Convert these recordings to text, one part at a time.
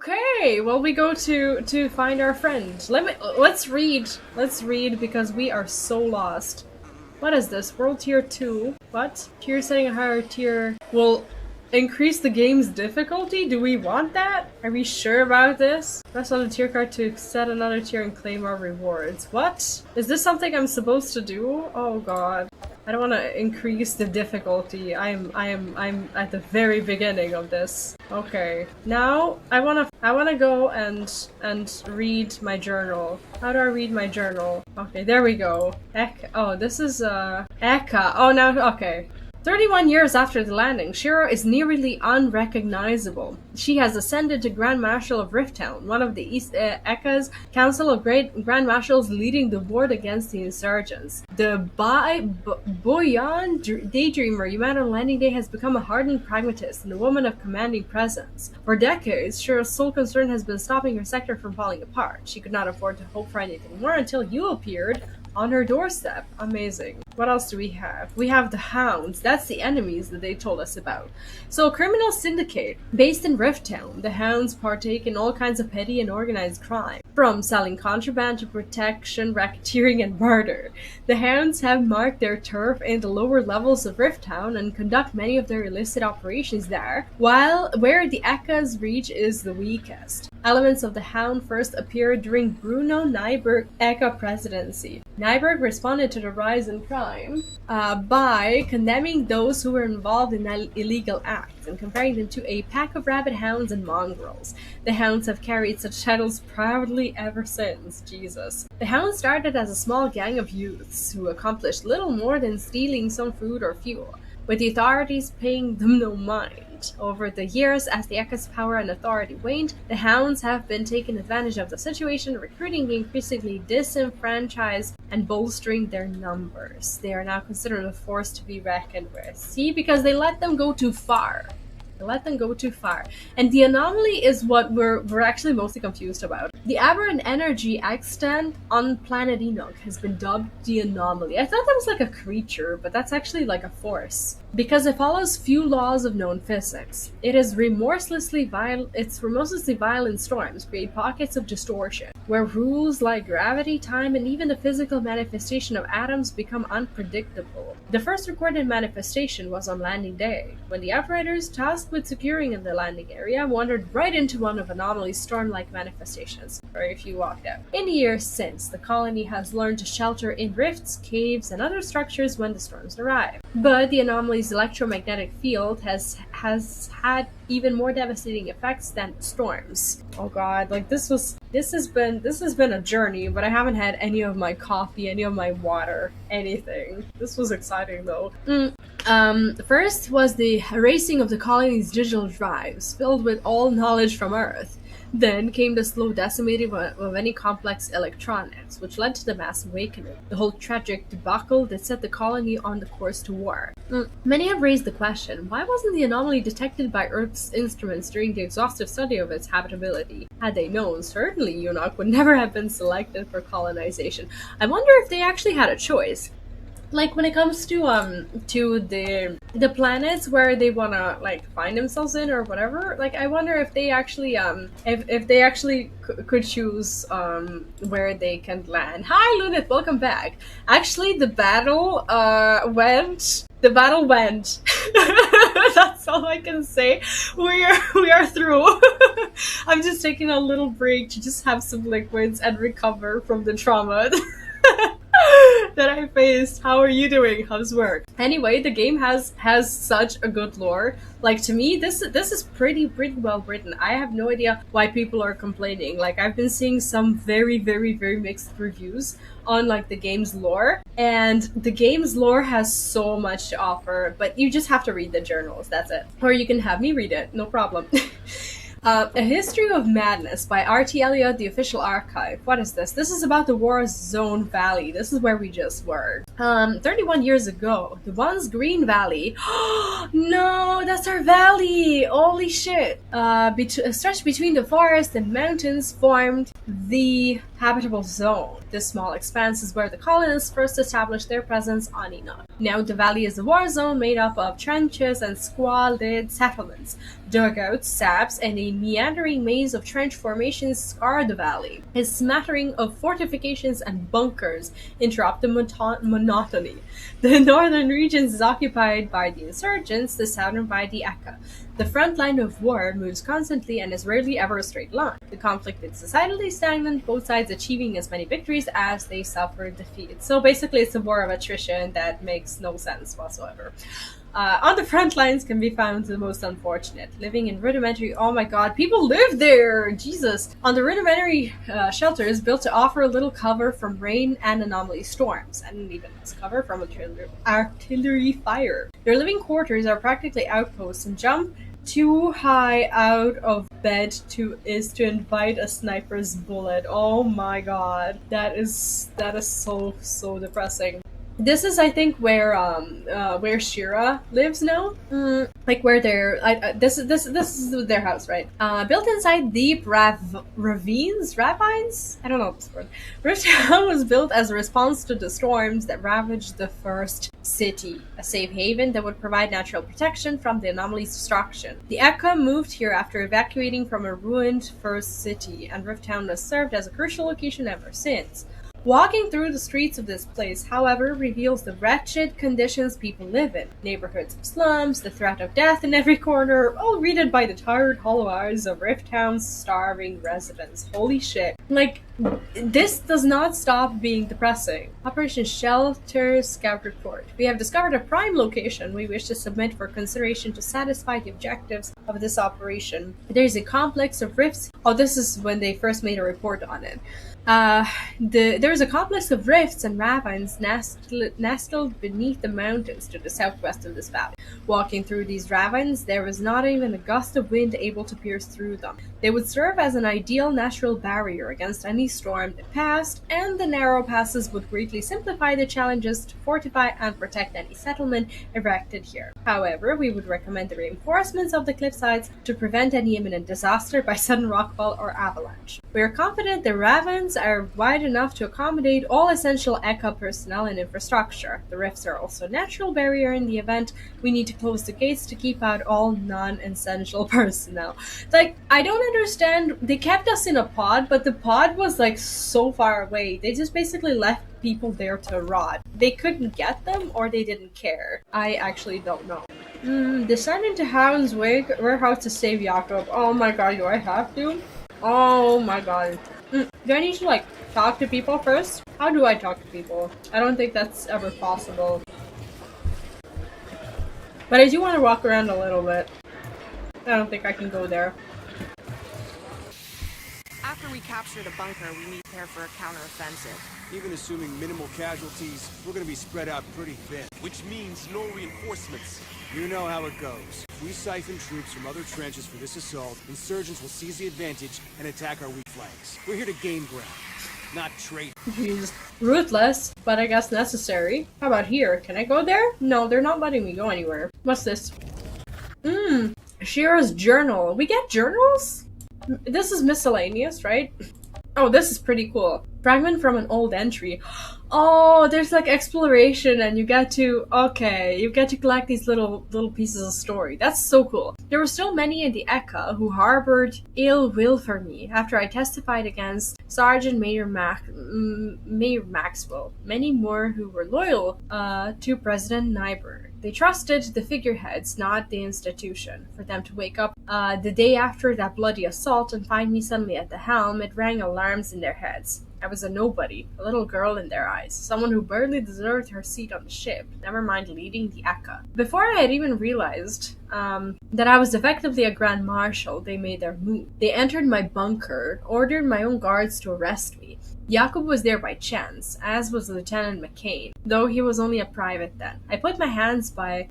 Okay, well we go to find our friend. Let's read. Let's read because we are so lost. What is this? World tier 2? What? Tier setting a higher tier will increase the game's difficulty? Do we want that? Are we sure about this? Press on the tier card to set another tier and claim our rewards. What? Is this something I'm supposed to do? Oh god. I don't want to increase the difficulty. I'm at the very beginning of this. Okay. Now I wanna go and read my journal. How do I read my journal? Okay, there we go. Oh, this is Eka. Oh, now okay. 31 years after the landing, Shiro is nearly unrecognizable. She has ascended to Grand Marshal of Rifttown, one of the East Eka's Council of Grand Marshals leading the war against the insurgents. The Boyan daydreamer you met on landing day has become a hardened pragmatist and a woman of commanding presence. For decades, Shiro's sole concern has been stopping her sector from falling apart. She could not afford to hope for anything more until you appeared on her doorstep. Amazing. What else do we have? We have the Hounds. That's the enemies that they told us about. So, a criminal syndicate based in Rifttown. The Hounds partake in all kinds of petty and organized crime, from selling contraband to protection, racketeering, and murder. The Hounds have marked their turf in the lower levels of Rifttown and conduct many of their illicit operations there, while where the Eka's reach is the weakest. Elements of the Hound first appeared during Bruno Nyberg's Eka presidency. Nyberg responded to the rise in crime by condemning those who were involved in illegal acts and comparing them to a pack of rabid hounds and mongrels. The Hounds have carried such titles proudly ever since. Jesus. The Hounds started as a small gang of youths who accomplished little more than stealing some food or fuel, with the authorities paying them no mind. Over the years, as the Eka's power and authority waned, the Hounds have been taking advantage of the situation, recruiting the increasingly disenfranchised and bolstering their numbers. They are now considered a force to be reckoned with. See, because they let them go too far. They let them go too far. And the anomaly is what we're actually mostly confused about. The aberrant energy extant on planet Enoch has been dubbed the anomaly. I thought that was like a creature, but that's actually like a force. Because it follows few laws of known physics. It's remorselessly violent storms create pockets of distortion, where rules like gravity, time, and even the physical manifestation of atoms become unpredictable. The first recorded manifestation was on landing day, when the Outriders, tasked with securing the landing area, wandered right into one of Anomaly's storm-like manifestations. Very few walked out. In the years since, the colony has learned to shelter in rifts, caves, and other structures when the storms arrive. But the Anomaly's electromagnetic field has had even more devastating effects than storms. Oh god, like this has been a journey, but I haven't had any of my coffee, any of my water, anything. This was exciting though. First was the erasing of the colony's digital drives, filled with all knowledge from Earth. Then came the slow decimating of any complex electronics, which led to the mass awakening, the whole tragic debacle that set the colony on the course to war. Many have raised the question, why wasn't the anomaly detected by Earth's instruments during the exhaustive study of its habitability? Had they known, certainly Enoch would never have been selected for colonization. I wonder if they actually had a choice. Like when it comes to the planets where they wanna like find themselves in or whatever, like I wonder if they actually if they actually could choose where they can land. Hi Lunith, welcome back. Actually the battle went. That's all I can say. We are through. I'm just taking a little break to just have some liquids and recover from the trauma that I faced. How are you doing? How's work? Anyway, the game has such a good lore. Like to me, this is pretty well written. I have no idea why people are complaining. Like I've been seeing some very mixed reviews on like the game's lore, and the game's lore has so much to offer, but you just have to read the journals, that's it. Or you can have me read it, no problem. A History of Madness by R.T. Elliott, the official archive. What is this? This is about the Warzone Valley. This is where we just were. 31 years ago, the once green valley. No, that's our valley! Holy shit! Stretched between the forest and mountains formed the habitable zone. This small expanse is where the colonists first established their presence on Enoch. Now the valley is a war zone made up of trenches and squalid settlements. Dugouts, saps, and a meandering maze of trench formations scar the valley. A smattering of fortifications and bunkers interrupt the monotony. The northern regions is occupied by the insurgents, the southern by the Eka. The front line of war moves constantly and is rarely ever a straight line. The conflict is decidedly stagnant, both sides achieving as many victories as they suffer defeat. So basically it's a war of attrition that makes no sense whatsoever. On the front lines can be found the most unfortunate, living in rudimentary— oh my god, people live there! Jesus! On the rudimentary shelters built to offer a little cover from rain and anomaly storms, and even less cover from artillery fire. Their living quarters are practically outposts, and jump too high out of bed to invite a sniper's bullet. Oh my god. That is so depressing. This is, I think, where Shira lives now. Like where this is their house, right? Built inside deep ravines. I don't know this word. Rift Town was built as a response to the storms that ravaged the first city, a safe haven that would provide natural protection from the anomaly's destruction. The Eka moved here after evacuating from a ruined first city, and Rift Town has served as a crucial location ever since. Walking through the streets of this place, however, reveals the wretched conditions people live in. Neighborhoods of slums, the threat of death in every corner, all greeted by the tired, hollow eyes of Rift Town's starving residents. Holy shit. Like, this does not stop being depressing. Operation Shelter Scout Report. We have discovered a prime location we wish to submit for consideration to satisfy the objectives of this operation. There is a complex of rifts— oh, this is when they first made a report on it. There is a complex of rifts and ravines nestled beneath the mountains to the southwest of this valley. Walking through these ravines, there was not even a gust of wind able to pierce through them. They would serve as an ideal natural barrier against any storm that passed, and the narrow passes would greatly simplify the challenges to fortify and protect any settlement erected here. However, we would recommend the reinforcements of the cliffsides to prevent any imminent disaster by sudden rockfall or avalanche. We are confident the ravines are wide enough to accommodate all essential Eka personnel and infrastructure. The rifts are also a natural barrier in the event we need to close the gates to keep out all non-essential personnel. Like, I don't understand. They kept us in a pod, but the pod was like so far away. They just basically left people there to rot. They couldn't get them, or they didn't care. I actually don't know. Descend into Hound's warehouse to save Jakob. Oh my god, do I have to? Oh my god. Do I need to, like, talk to people first? How do I talk to people? I don't think that's ever possible. But I do want to walk around a little bit. I don't think I can go there. After we capture the bunker, we need to prepare for a counteroffensive. Even assuming minimal casualties, we're gonna be spread out pretty thin. Which means no reinforcements. You know how it goes. If we siphon troops from other trenches for this assault, insurgents will seize the advantage and attack our weak flanks. We're here to gain ground, not trade. Jeez. Ruthless, but I guess necessary. How about here? Can I go there? No, they're not letting me go anywhere. What's this? Shira's journal. We get journals? This is miscellaneous, right? Oh, this is pretty cool. Fragment from an old entry. Oh, there's like exploration and you get to collect these little pieces of story. That's so cool. There were so many in the Eka who harbored ill will for me after I testified against Sergeant Mayor Maxwell. Many more who were loyal to President Nyberg. They trusted the figureheads, not the institution. For them to wake up the day after that bloody assault and find me suddenly at the helm, it rang alarms in their heads. I was a nobody, a little girl in their eyes, someone who barely deserved her seat on the ship, never mind leading the Eka. Before I had even realized that I was effectively a Grand Marshal, they made their move. They entered my bunker, ordered my own guards to arrest me. Jakob was there by chance, as was Lieutenant McCain, though he was only a private then. I put up my hands by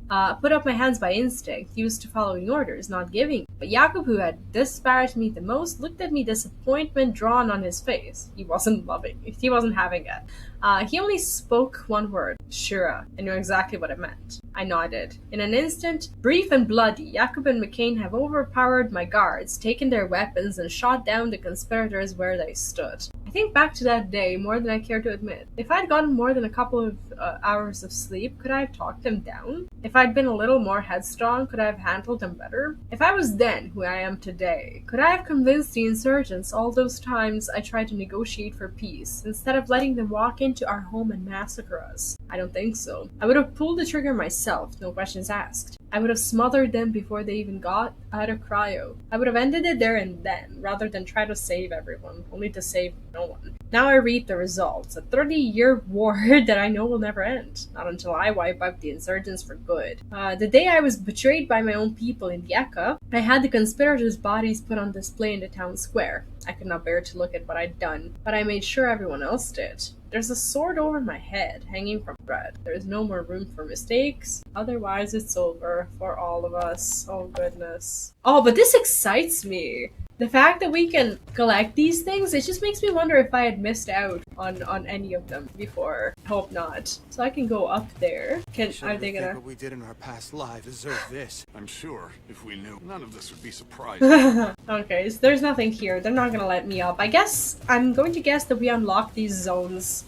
instinct, used to following orders, not giving. But Jakob, who had disparaged me the most, looked at me, disappointment drawn on his face. He wasn't wasn't having it. He only spoke one word, Shura. I knew exactly what it meant. I nodded. In an instant, brief and bloody, Jacob and McCain have overpowered my guards, taken their weapons, and shot down the conspirators where they stood. I think back to that day more than I care to admit. If I'd gotten more than a couple of hours of sleep, could I have talked them down? If I'd been a little more headstrong, could I have handled them better? If I was then who I am today, could I have convinced the insurgents all those times I tried to negotiate for peace, instead of letting them walk into our home and massacre us? I don't think so. I would have pulled the trigger myself, no questions asked. I would have smothered them before they even got out of cryo. I would have ended it there and then, rather than try to save everyone, only to save no one. Now I reap the results. A 30-year war that I know will never end. Not until I wipe out the insurgents for good. The day I was betrayed by my own people in Yeka, I had the conspirators' bodies put on display in the town square. I could not bear to look at what I'd done, but I made sure everyone else did. There's a sword over my head, hanging from thread. There is no more room for mistakes. Otherwise, it's over for all of us. Oh, goodness. Oh, but this excites me. The fact that we can collect these things, it just makes me wonder if I had missed out on any of them before. I hope not. So I can go up there. Are they gonna... What we did in our past life deserve this. I'm sure if we knew, none of this would be surprising. Okay, so there's nothing here. They're not gonna let me up. I'm going to guess that we unlock these zones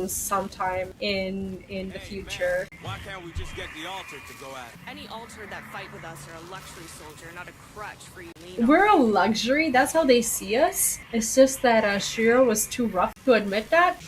sometime in the future. Man, why can't we just get the altar to go at? Any altar that fight with us are a luxury soldier, not a crutch for you to lean on. We're a luxury, that's how they see us. It's just that Shiro was too rough to admit that.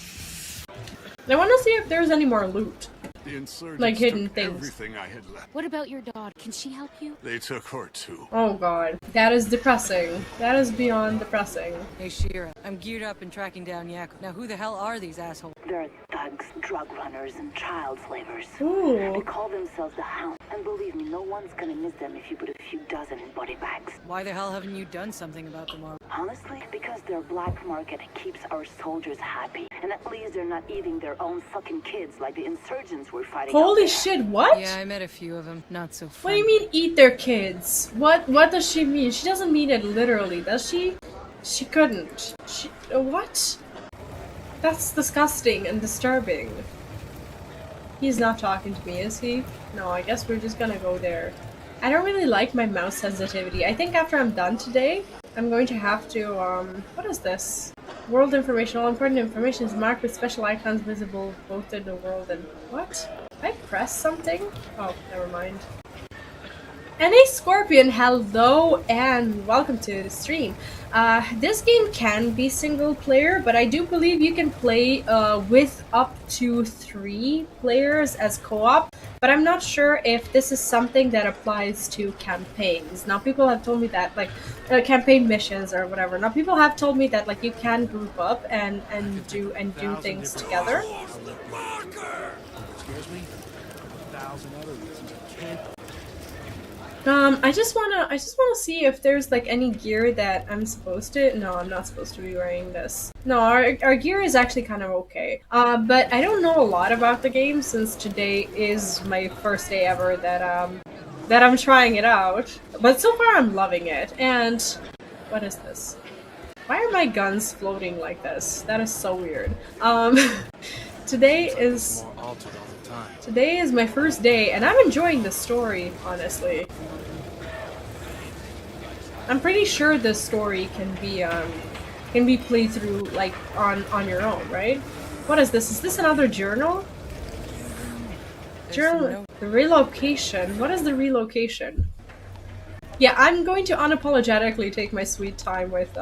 I want to see if there's any more loot. The insurgents Like hidden took things. everything I had left. What about your daughter? Can she help you? They took her too. Oh god. That is depressing. That is beyond depressing. Hey Shira, I'm geared up and tracking down Yak. Now who the hell are these assholes? They're thugs, drug runners, and child slavers. Ooh. They call themselves the Hound, and believe me, no one's gonna miss them if you put a few dozen in body bags. Why the hell haven't you done something about them already? Honestly, because their black market keeps our soldiers happy, and at least they're not eating their own fucking kids like the insurgents were fighting. Holy shit, what? Yeah, I met a few of them. Not so fun. What do you mean eat their kids? What does she mean? She doesn't mean it literally, does she? She couldn't. What? That's disgusting and disturbing. He's not talking to me, is he? No, I guess we're just gonna go there. I don't really like my mouse sensitivity. I think after I'm done today, I'm going to have to, what is this? World information. All important information is marked with special icons visible both in the world and... What? Did I press something? Oh, never mind. NA Scorpion, hello and welcome to the stream. This game can be single player, but I do believe you can play with up to 3 players as co-op, but I'm not sure if this is something that applies to campaigns. Now people have told me that, like, campaign missions or whatever. Now people have told me that, like, you can group up and do things together. Scares me. 1,000 other reasons I can't. I just wanna see if there's like any gear that I'm supposed to. No, I'm not supposed to be wearing this. No, our gear is actually kind of okay. But I don't know a lot about the game since today is my first day ever that I'm trying it out. But so far I'm loving it. And what is this? Why are my guns floating like this? That is so weird. Today is my first day, and I'm enjoying the story, honestly. I'm pretty sure this story can be played through, like, on your own, right? What is this? Is this another journal? Journal. The relocation. What is the relocation? Yeah, I'm going to unapologetically take my sweet time with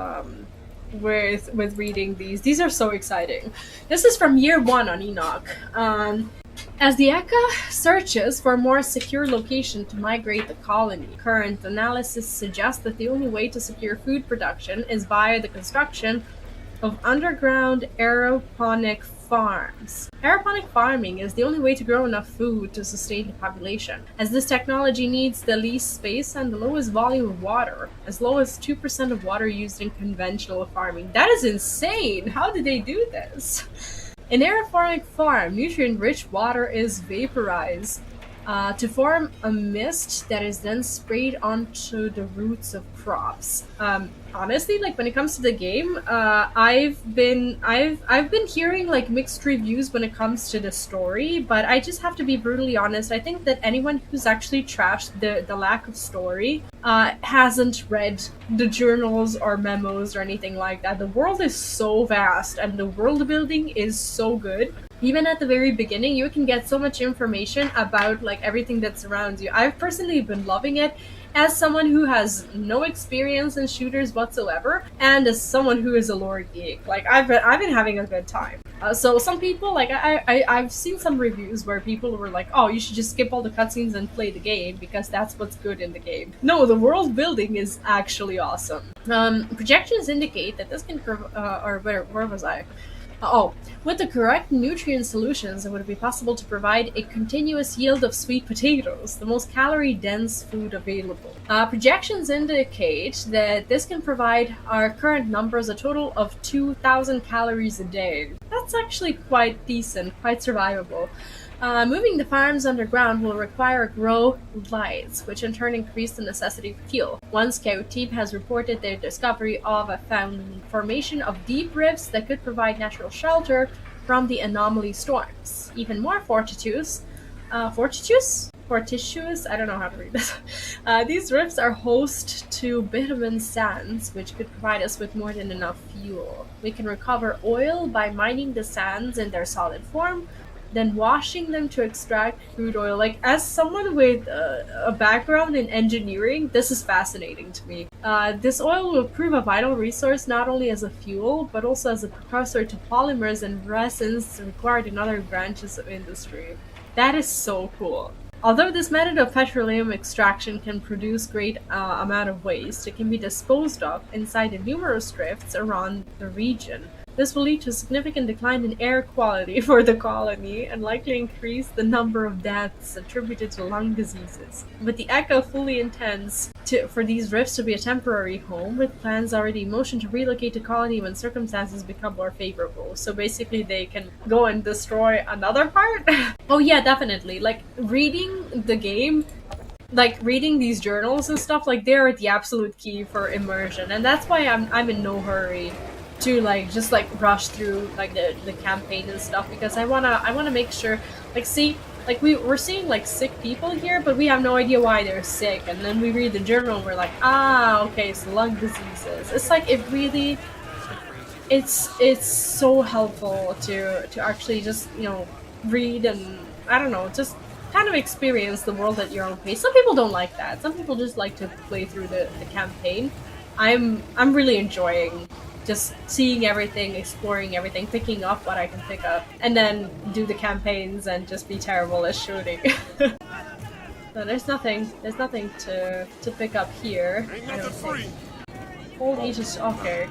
reading these. These are so exciting. This is from year 1 on Enoch. As the Eka searches for a more secure location to migrate the colony, current analysis suggests that the only way to secure food production is via the construction of underground aeroponic farms. Aeroponic farming is the only way to grow enough food to sustain the population, as this technology needs the least space and the lowest volume of water, as low as 2% of water used in conventional farming. That is insane! How did they do this? In aeroponic farm, nutrient-rich water is vaporized to form a mist that is then sprayed onto the roots of props. Honestly, like when it comes to the game, I've been hearing like mixed reviews when it comes to the story, but I just have to be brutally honest. I think that anyone who's actually trashed the lack of story hasn't read the journals or memos or anything like that. The world is so vast and the world building is so good. Even at the very beginning, you can get so much information about like everything that surrounds you. I've personally been loving it as someone who has no experience in shooters whatsoever, and as someone who is a lore geek. Like I've been having a good time. So some people, like I've seen some reviews where people were like, "Oh, you should just skip all the cutscenes and play the game because that's what's good in the game." No, the world building is actually awesome. Projections indicate that this can where was I? With the correct nutrient solutions, it would be possible to provide a continuous yield of sweet potatoes, the most calorie-dense food available. Projections indicate that this can provide our current numbers a total of 2,000 calories a day. That's actually quite decent, quite survivable. Moving the farms underground will require grow lights, which in turn increase the necessity for fuel. One scout team has reported their discovery of a formation of deep rifts that could provide natural shelter from the anomaly storms. Even more fortitudes? Fortitious? I don't know how to read this. These rifts are host to bitumen sands, which could provide us with more than enough fuel. We can recover oil by mining the sands in their solid form, then washing them to extract crude oil. Like, as someone with a background in engineering, this is fascinating to me. This oil will prove a vital resource not only as a fuel, but also as a precursor to polymers and resins required in other branches of industry. That is so cool. Although this method of petroleum extraction can produce great amount of waste, it can be disposed of inside the numerous drifts around the region. This will lead to a significant decline in air quality for the colony and likely increase the number of deaths attributed to lung diseases. But the Echo fully intends for these rifts to be a temporary home, with plans already in motion to relocate the colony when circumstances become more favorable. So basically they can go and destroy another part? Oh yeah, definitely. Like, reading the game, like reading these journals and stuff, like they're the absolute key for immersion, and that's why I'm in no hurry to like just like rush through like the campaign and stuff, because I wanna make sure, like, see, like we're seeing like sick people here, but we have no idea why they're sick, and then we read the journal and we're like, okay, so lung diseases. It's like, it really, it's so helpful to actually just, you know, read and, I don't know, just kind of experience the world at your own pace. Some people don't like that. Some people just like to play through the campaign. I'm really enjoying just seeing everything, exploring everything, picking up what I can pick up, and then do the campaigns and just be terrible at shooting. So there's nothing to pick up here. I don't think. Hold each is okay.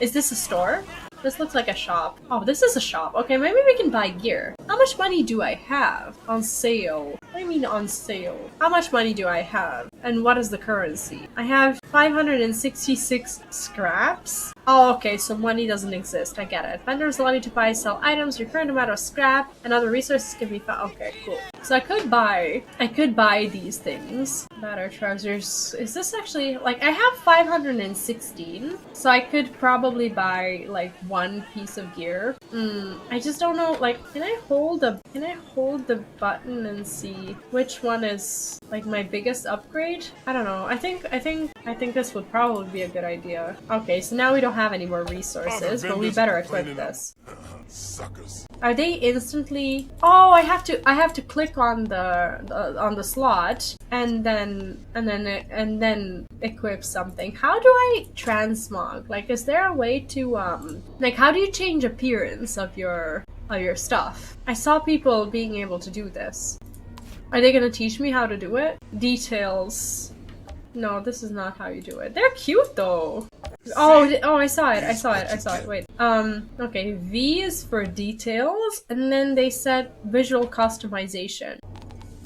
Is this a store? This looks like a shop. Oh, this is a shop. Okay, maybe we can buy gear. How much money do I have? On sale. What do you mean on sale? How much money do I have? And what is the currency? I have 566 scraps. Oh, okay, so money doesn't exist. I get it. Vendors allow you to buy, sell items. Your current amount of scrap and other resources can be found. Okay, cool. So I could buy these things. Ladder trousers. Is this actually, like, I have 516, so I could probably buy like one piece of gear. I just don't know, like, can I hold the button and see which one is like my biggest upgrade? I don't know. I think this would probably be a good idea. Okay, so now we don't have any more resources, but we better equip this. Suckers. Are they instantly? Oh, I have to click on the slot and then equip something. How do I transmog? Like, is there a way to like, how do you change appearance of your stuff? I saw people being able to do this. Are they gonna teach me how to do it? Details. No, this is not how you do it. They're cute though. Oh, I saw it. Wait. Okay, V is for details, and then they said visual customization.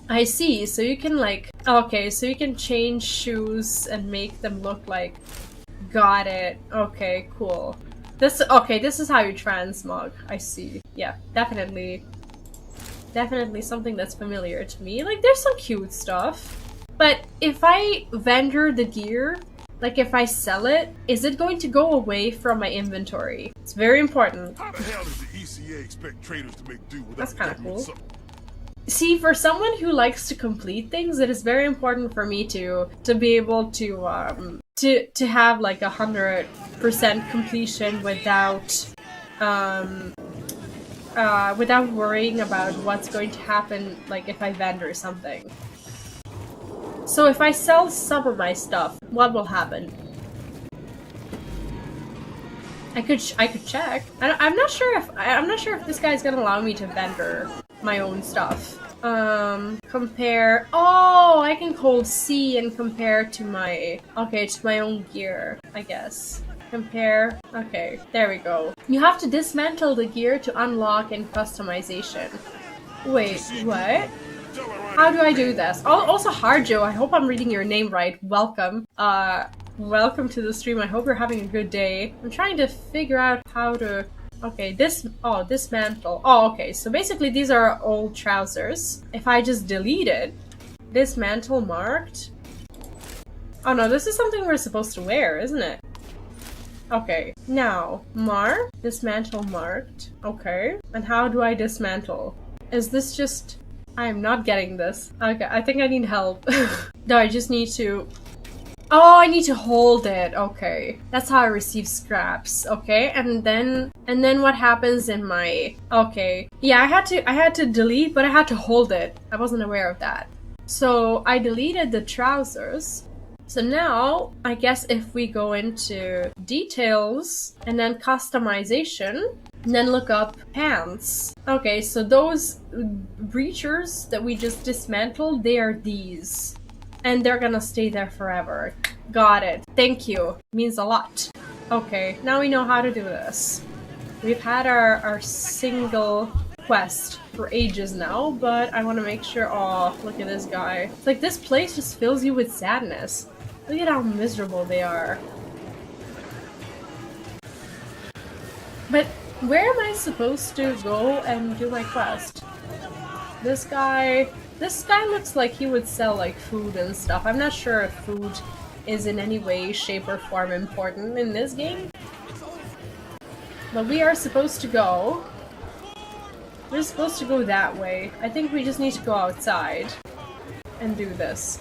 I see, so you can like, okay, so you can change shoes and make them look like, got it. Okay, cool. This is how you transmog. I see. Yeah, definitely something that's familiar to me. Like, there's some cute stuff. But if I vendor the gear, Like if I sell it, is it going to go away from my inventory? It's very important. How the hell does the ECA expect traders to make do without That's kind of government cool. support? See, for someone who likes to complete things, it is very important for me to be able to have like 100% completion without without worrying about what's going to happen, like if I vendor something. So if I sell some of my stuff, what will happen? I could check. I'm not sure if this guy's gonna allow me to vendor my own stuff. Compare. Oh, I can hold C and compare to my to my own gear, I guess. Compare. Okay, there we go. You have to dismantle the gear to unlock in customization. Wait, what? How do I do this? Also, Harjo, I hope I'm reading your name right. Welcome. Welcome to the stream. I hope you're having a good day. I'm trying to figure out how to... Okay, dismantle. Oh, okay, so basically these are old trousers. If I just delete it, dismantle marked. Oh no, this is something we're supposed to wear, isn't it? Okay, now, dismantle marked. Okay, and how do I dismantle? Is this just... I'm not getting this. Okay, I think I need help. No, I just need to... Oh, I need to hold it. Okay, that's how I receive scraps. Okay, and then what happens in my... Okay, yeah, I had to delete, but I had to hold it. I wasn't aware of that. So I deleted the trousers. So now, I guess if we go into details and then customization, and then look up pants. Okay, so those breachers that we just dismantled, they are these. And they're gonna stay there forever. Got it. Thank you. Means a lot. Okay, now we know how to do this. We've had our single quest for ages now, but I want to make sure... Oh, look at this guy. It's like this place just fills you with sadness. Look at how miserable they are. But where am I supposed to go and do my quest? This guy looks like he would sell like food and stuff. I'm not sure if food is in any way, shape, or form important in this game. But we are supposed to go. We're supposed to go that way. I think we just need to go outside and do this.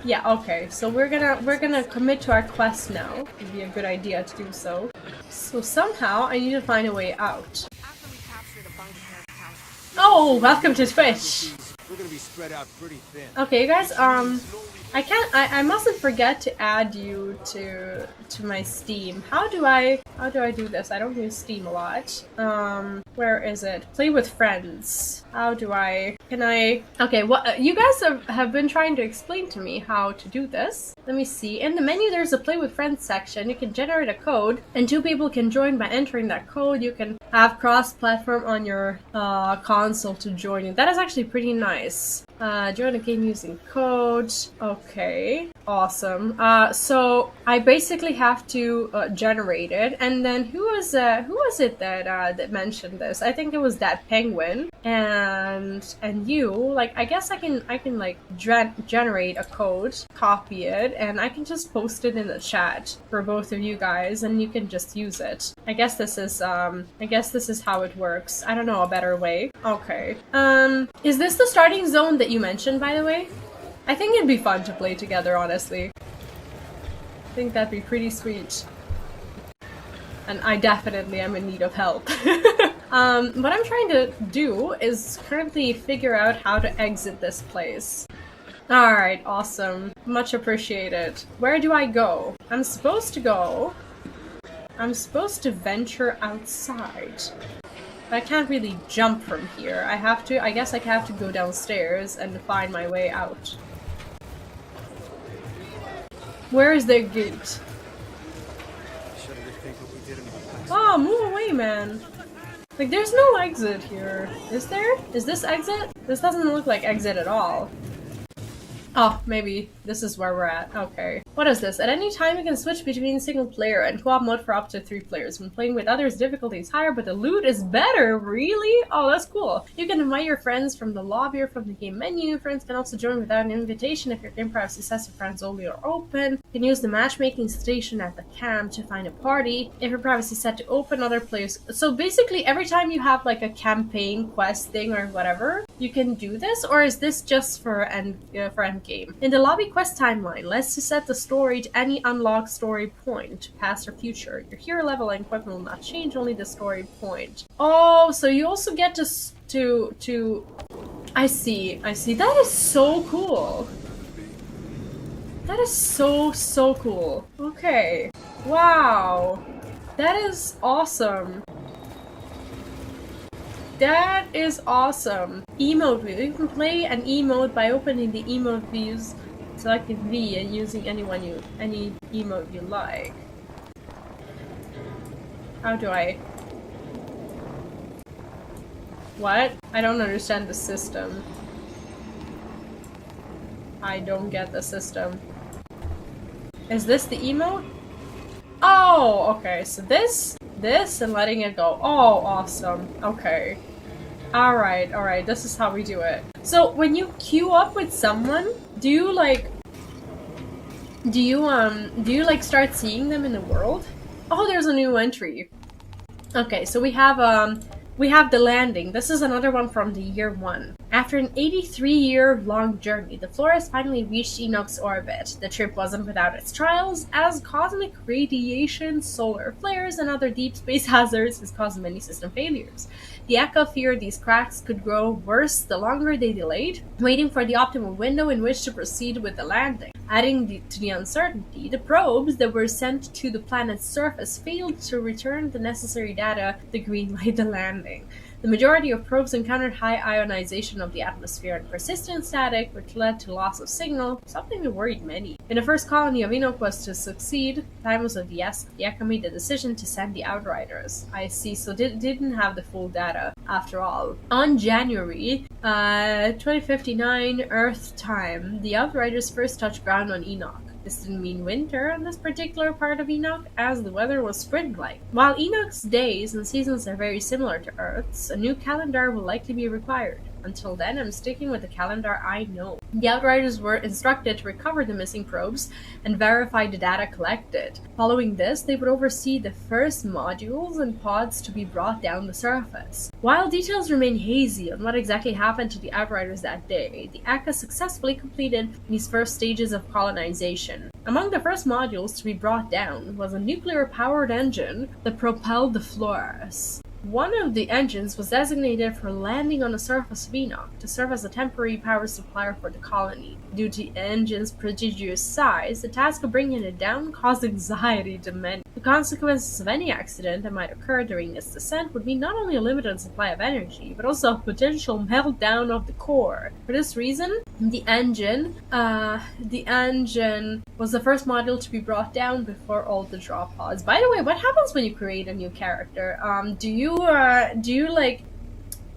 Yeah, okay. So we're gonna commit to our quest now. It'd be a good idea to do so. So somehow I need to find a way out. After we capture the bunker tower. Oh, welcome to Twitch. We're gonna be spread out pretty thin. Okay, guys, I mustn't forget to add you to my Steam. How do I do this? I don't use Steam a lot. Where is it? Play with friends. How do I... Can I... Okay, what you guys have been trying to explain to me how to do this. Let me see. In the menu, there's a play with friends section. You can generate a code, and 2 people can join by entering that code. You can have cross-platform on your console to join you. That is actually pretty nice. Join a game using code. Okay, awesome. So I basically have to generate it, and then who was it that mentioned this? I think it was that penguin and you. Like, I guess I can like generate a code, copy it, and I can just post it in the chat for both of you guys, and you can just use it. I guess this is how it works. I don't know a better way. Okay. Is this the starting zone that you mentioned, by the way? I think it'd be fun to play together, honestly. I think that'd be pretty sweet. And I definitely am in need of help. What I'm trying to do is currently figure out how to exit this place. Alright, awesome. Much appreciated. Where do I go? I'm supposed to venture outside. But I can't really jump from here. I guess I have to go downstairs and find my way out. Where is the gate? Oh, move away, man. Like, there's no exit here. Is there? Is this exit? This doesn't look like exit at all. Oh, maybe. This is where we're at. Okay. What is this? At any time, you can switch between single player and co-op mode for up to 3 players. When playing with others, difficulty is higher, but the loot is better. Really? Oh, that's cool. You can invite your friends from the lobby or from the game menu. Friends can also join without an invitation if your game privacy says to friends only or open. You can use the matchmaking station at the camp to find a party. If your privacy is set to open, other players. So basically, every time you have like a campaign quest thing or whatever, you can do this, or is this just for end game? In the lobby quest timeline, let's set the story to any unlocked story point, past or future. Your hero level and equipment will not change, only the story point. Oh, so you also get to I see. That is so cool. That is so cool. Okay. Wow. That is awesome. That is awesome. Emote view. You can play an emote by opening the emote views, selecting V and using any emote you like. How do I? What? I don't understand the system. I don't get the system. Is this the emote? Oh, okay. So this, and letting it go. Oh, awesome. Okay. Alright, this is how we do it. So, when you queue up with someone, do you start seeing them in the world? Oh, there's a new entry. Okay, so we have the landing. This is another one from the year 1. After an 83-year-long journey, the Flores finally reached Enoch's orbit. The trip wasn't without its trials, as cosmic radiation, solar flares, and other deep space hazards has caused many system failures. The Echo feared these cracks could grow worse the longer they delayed, waiting for the optimal window in which to proceed with the landing. Adding to the uncertainty, the probes that were sent to the planet's surface failed to return the necessary data to greenlight the landing. The majority of probes encountered high ionization of the atmosphere and persistent static, which led to loss of signal, something that worried many. When the first colony of Enoch was to succeed, time was of the essence. The Echo made the decision to send the Outriders. I see, so didn't have the full data after all. On January 2059 Earth time, the Outriders first touched ground on Enoch. This didn't mean winter on this particular part of Enoch, as the weather was spring-like. While Enoch's days and seasons are very similar to Earth's, a new calendar will likely be required. Until then, I'm sticking with the calendar I know. The Outriders were instructed to recover the missing probes and verify the data collected. Following this, they would oversee the first modules and pods to be brought down the surface. While details remain hazy on what exactly happened to the Outriders that day, the Echo successfully completed these first stages of colonization. Among the first modules to be brought down was a nuclear-powered engine that propelled the Flores. One of the engines was designated for landing on the surface of Enoch to serve as a temporary power supplier for the colony. Due to the engine's prodigious size, the task of bringing it down caused anxiety to many. The consequences of any accident that might occur during its descent would be not only a limited supply of energy, but also a potential meltdown of the core. For this reason, the engine was the first module to be brought down before all the drop pods. By the way, what happens when you create a new character? Do you like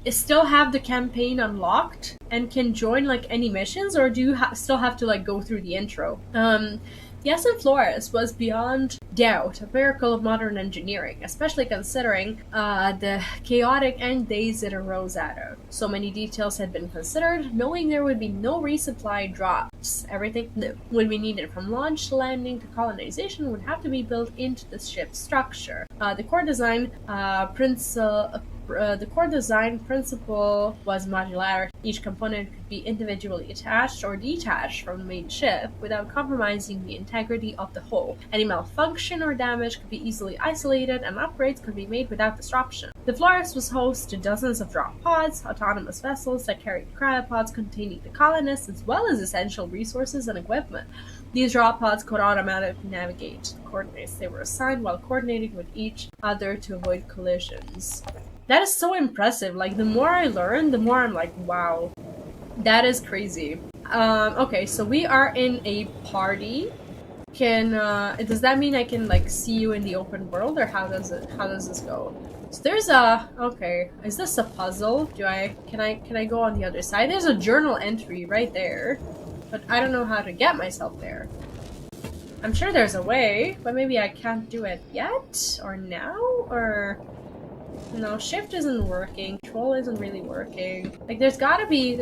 still have the campaign unlocked and can join like any missions, or do you still have to like go through the intro? The SM Flores was beyond doubt a miracle of modern engineering, especially considering the chaotic end days it arose out of. So many details had been considered, knowing there would be no resupply drops. Everything that would be needed from launch, landing, to colonization would have to be built into the ship's structure. The core design principle was modularity. Each component could be individually attached or detached from the main ship without compromising the integrity of the whole. Any malfunction or damage could be easily isolated, and upgrades could be made without disruption. The Flores was host to dozens of drop pods, autonomous vessels that carried cryopods containing the colonists, as well as essential resources and equipment. These drop pods could automatically navigate the coordinates they were assigned while coordinating with each other to avoid collisions. That is so impressive. Like, the more I learn, the more I'm like, wow, that is crazy. Okay, so we are in a party. Does that mean I can like see you in the open world, or how does this go? So there's okay, is this a puzzle? Can I go on the other side? There's a journal entry right there. but I don't know how to get myself there. I'm sure there's a way, but maybe I can't do it yet? Or now? Or... No, shift isn't working, control isn't really working. Like, there's gotta be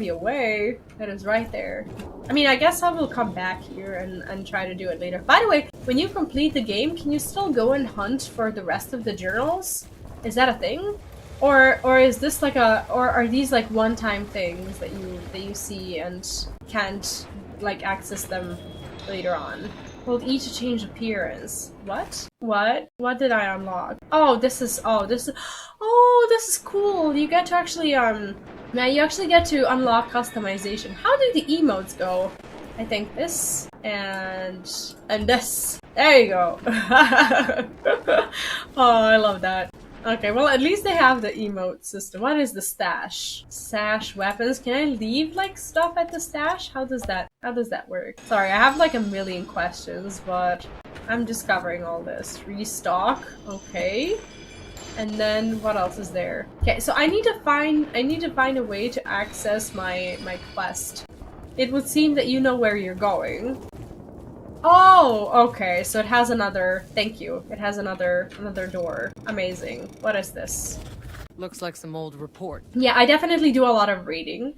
a way that is right there. I mean, I guess I will come back here and try to do it later. By the way, when you complete the game, can you still go and hunt for the rest of the journals? Is that a thing? Or is this like or are these like one-time things that you see and can't like access them later on? Hold E to change appearance. What? What did I unlock? Oh, this is cool. You get to actually now you actually get to unlock customization. How do the emotes go? I think this and this. There you go. Oh, I love that. Okay, well at least they have the emote system. What is the stash? Stash weapons. Can I leave like stuff at the stash? How does that work? Sorry, I have like a million questions, but I'm discovering all this. Restock, okay. And then what else is there? Okay, so I need to find a way to access my quest. It would seem that you know where you're going. Oh, okay, so it has another... Thank you. It has another door. Amazing. What is this? Looks like some old report. Yeah, I definitely do a lot of reading.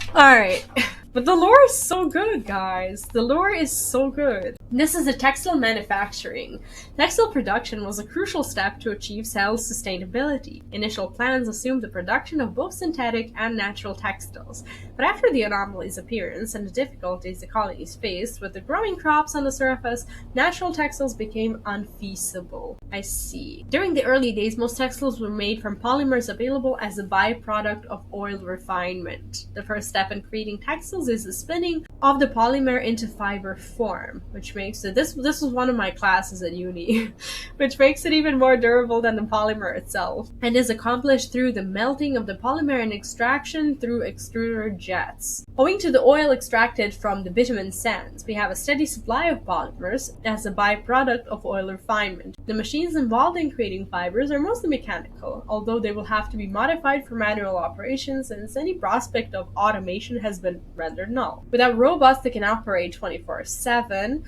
Alright. But the lore is so good, guys. The lore is so good. This is the textile manufacturing. Textile production was a crucial step to achieve self-sustainability. Initial plans assumed the production of both synthetic and natural textiles. But after the anomaly's appearance and the difficulties the colonies faced with the growing crops on the surface, natural textiles became unfeasible. I see. During the early days, most textiles were made from polymers available as a byproduct of oil refinement. The first step in creating textiles is the spinning of the polymer into fiber form, which makes it, this was one of my classes at uni, which makes it even more durable than the polymer itself, and is accomplished through the melting of the polymer and extraction through extruder jets. Owing to the oil extracted from the bitumen sands, we have a steady supply of polymers as a byproduct of oil refinement. The machines involved in creating fibers are mostly mechanical, although they will have to be modified for manual operations, since any prospect of automation has been rendered null. Without robots that can operate 24/7,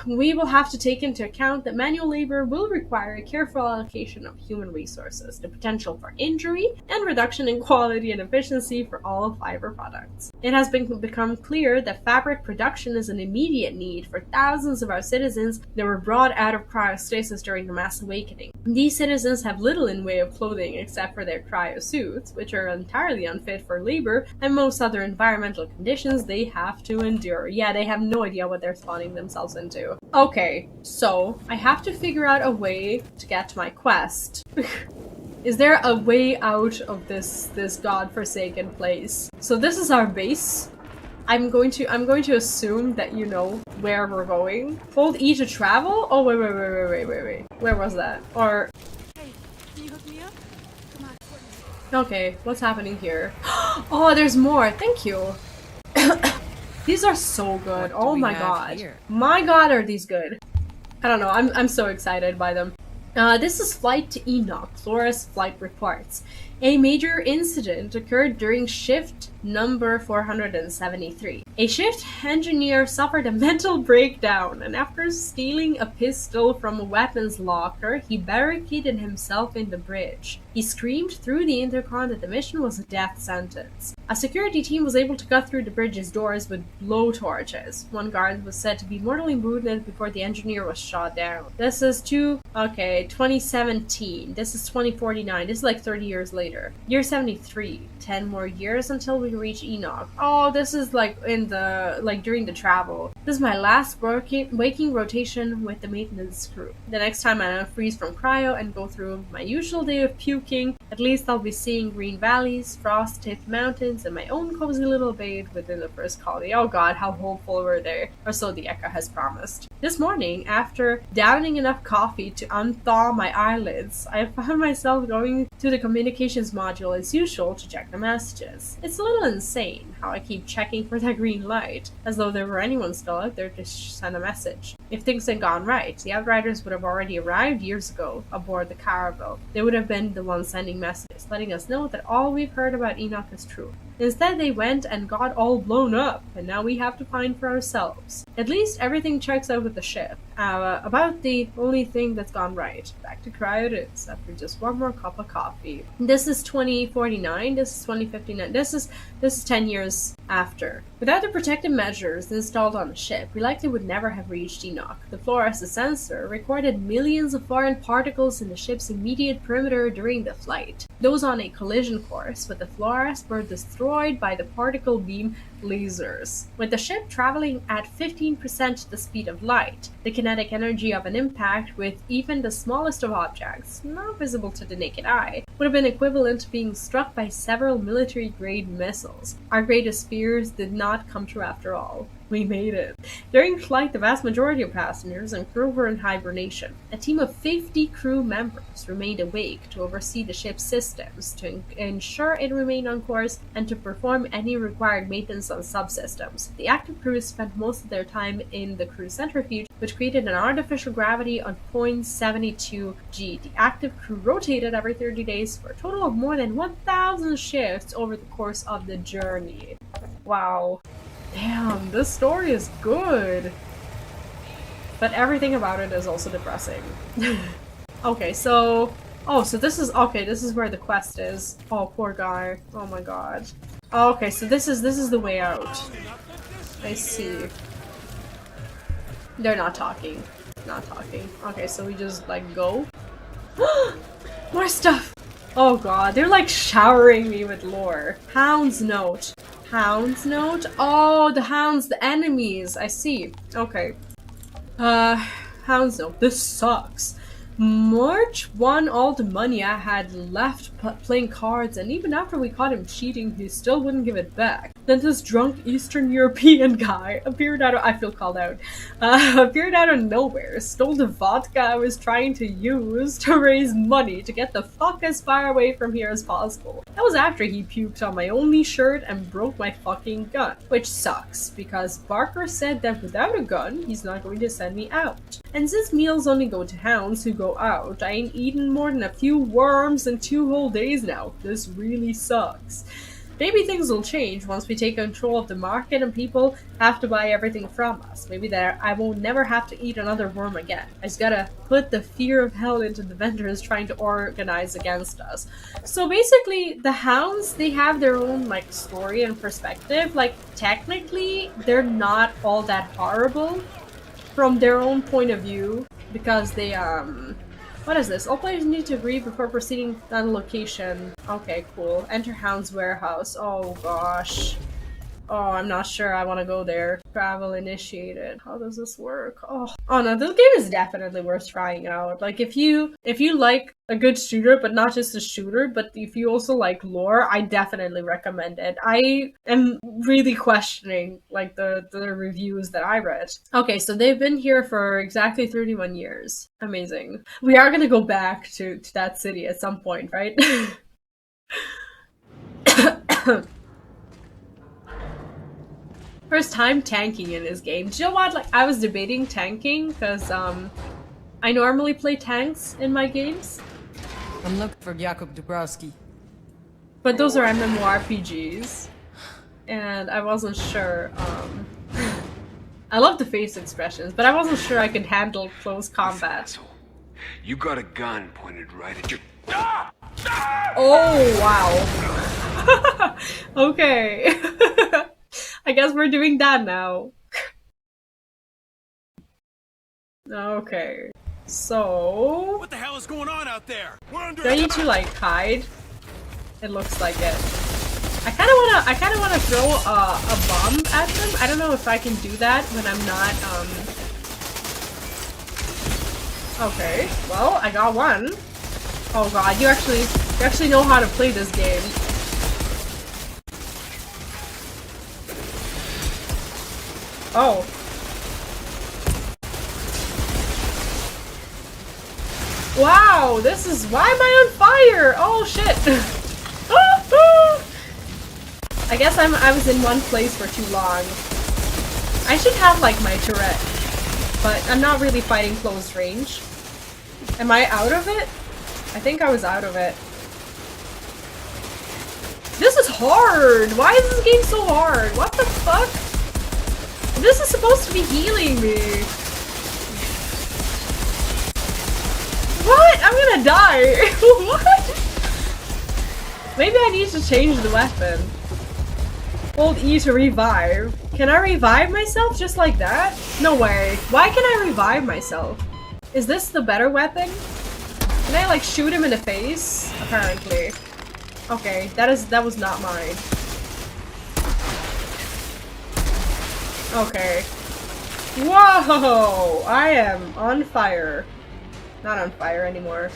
we will have to take into account that manual labor will require a careful allocation of human resources, the potential for injury, and reduction in quality and efficiency for all fiber products. It has become clear that fabric production is an immediate need for thousands of our citizens that were brought out of cryostasis during the mass awakening. These citizens have little in way of clothing except for their cryosuits, which are entirely unfit for labor and most other environmental conditions they have to endure. Yeah, they have no idea what they're spawning themselves into. Okay, so I have to figure out a way to get to my quest. Is there a way out of this godforsaken place? So this is our base. I'm going to assume that you know where we're going. Hold E to travel? Oh wait. Where was that? Or Hey, can you hook me up? Come on. okay, what's happening here? Oh, there's more. Thank you. These are so good. Oh my god. Here? My god, are these good. I don't know. I'm so excited by them. This is Flight to Enoch. Flores flight reports. A major incident occurred during shift number 473. A shift engineer suffered a mental breakdown, and after stealing a pistol from a weapons locker, he barricaded himself in the bridge. He screamed through the intercom that the mission was a death sentence. A security team was able to cut through the bridge's doors with blowtorches. One guard was said to be mortally wounded before the engineer was shot down. This is 2017. This is 2049. This is like 30 years later. Year 73. 10 more years until we reach Enoch. Oh, this is like during the travel. This is my last waking rotation with the maintenance crew. The next time I freeze from cryo and go through my usual day of puking, at least I'll be seeing green valleys, frost-tipped mountains, and my own cozy little base within the first colony. Oh god, how hopeful were they? Or so the Echo has promised. This morning, after downing enough coffee to unthaw my eyelids, I found myself going to the communications module as usual to check the messages. It's a little insane how I keep checking for that green light, as though there were anyone still out there to send a message. If things had gone right, the Outriders would have already arrived years ago aboard the caravel. They would have been the ones sending messages, letting us know that all we've heard about Enoch is true. Instead, they went and got all blown up, and now we have to find for ourselves. At least everything checks out with the ship. About the only thing that's gone right. Back to cryotics after just one more cup of coffee. This is 2049, this is 2059, this is 10 years after. Without the protective measures installed on the ship, we likely would never have reached Enoch. The fluorescent sensor recorded millions of foreign particles in the ship's immediate perimeter during the flight. Those on a collision course with the fluorescent were destroyed by the particle beam lasers. With the ship traveling at 15% the speed of light, the kinetic energy of an impact with even the smallest of objects, not visible to the naked eye, would have been equivalent to being struck by several military-grade missiles. Our greatest fears did not come true after all. We made it. During flight, the vast majority of passengers and crew were in hibernation. A team of 50 crew members remained awake to oversee the ship's systems, to ensure it remained on course, and to perform any required maintenance on subsystems. The active crew spent most of their time in the crew centrifuge, which created an artificial gravity of 0.72 g. The active crew rotated every 30 days for a total of more than 1,000 shifts over the course of the journey. Wow. Damn, this story is good. But everything about it is also depressing. Okay, so... Oh, so this is... Okay, this is where the quest is. Oh, poor guy. Oh my god. Oh, okay, so this is the way out. I see. They're not talking. Not talking. Okay, so we just, like, go. More stuff! Oh god, they're like showering me with lore. Hound's note. Hound's note? Oh, the hounds, the enemies. I see. Okay. Hound's note. This sucks. March won all the money I had left playing cards, and even after we caught him cheating, he still wouldn't give it back. Then this drunk Eastern European guy appeared out of— I feel called out. Appeared out of nowhere, stole the vodka I was trying to use to raise money to get the fuck as far away from here as possible. That was after he puked on my only shirt and broke my fucking gun. Which sucks, because Barker said that without a gun, he's not going to send me out. And since meals only go to hounds who go out, I ain't eaten more than a few worms in 2 whole days now. This really sucks. Maybe things will change once we take control of the market and people have to buy everything from us. Maybe I will never have to eat another worm again. I just gotta put the fear of hell into the vendors trying to organize against us. So basically, the hounds, they have their own, like, story and perspective. Like, technically, they're not all that horrible from their own point of view, because they, what is this? All players need to agree before proceeding on the location. Okay, cool. Enter Hound's warehouse. Oh gosh. Oh, I'm not sure I want to go there. Travel initiated. How does this work? Oh no, this game is definitely worth trying out. Like, if you like a good shooter, but not just a shooter, but if you also like lore, I definitely recommend it. I am really questioning, like, the reviews that I read. Okay, so they've been here for exactly 31 years. Amazing. We are gonna go back to that city at some point, right? First time tanking in this game. Do you know what? Like, I was debating tanking because I normally play tanks in my games. I'm looking for Jakub Dubrowski. But those are MMORPGs. And I wasn't sure. I love the face expressions, but I wasn't sure I could handle close combat. You got a gun pointed right at your... Oh, wow. Okay. I guess we're doing that now. Okay. So... What the hell is going on out there? Do I need to, like, hide? It looks like it. I kinda wanna throw a bomb at them. I don't know if I can do that when I'm not, Okay. Well, I got one. Oh god, you actually know how to play this game. Oh. Wow, this is— why am I on fire? Oh shit. I guess I was in one place for too long. I should have, like, my turret, but I'm not really fighting close range. Am I out of it? I think I was out of it. This is hard? Why is this game so hard? What the fuck? This is supposed to be healing me. What? I'm gonna die. What? Maybe I need to change the weapon. Hold E to revive. Can I revive myself just like that? No way. Why can I revive myself? Is this the better weapon? Can I like shoot him in the face? Apparently. Okay, that was not mine. Okay. Whoa! I am on fire. Not on fire anymore.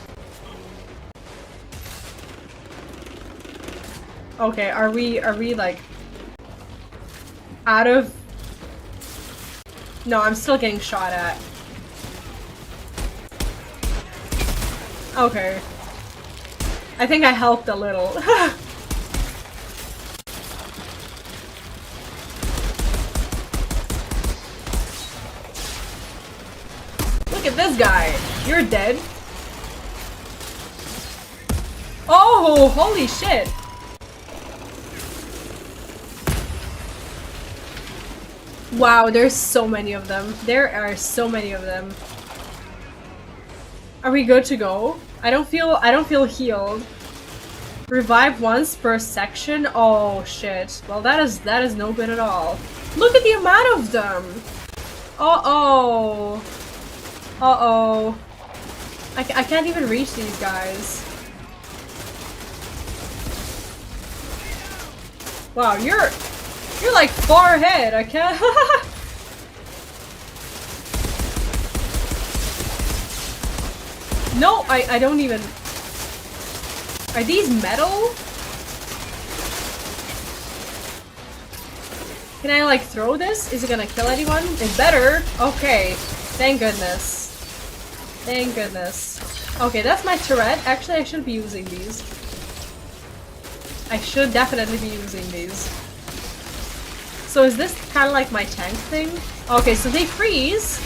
Okay, are we like out of... No, I'm still getting shot at. Okay. I think I helped a little. Look at this guy. You're dead. Oh, holy shit. Wow, there's so many of them. There are so many of them. Are we good to go? I don't feel healed. Revive once per section? Oh shit. Well, that is no good at all. Look at the amount of them. Uh-oh. Uh-oh. I can't even reach these guys. Wow, you're like far ahead. I can't. No, I don't even. Are these metal? Can I like throw this? Is it gonna kill anyone? It better. Okay. Thank goodness. Thank goodness. Okay, that's my turret. Actually, I should be using these. I should definitely be using these. So is this kind of like my tank thing? Okay, so they freeze.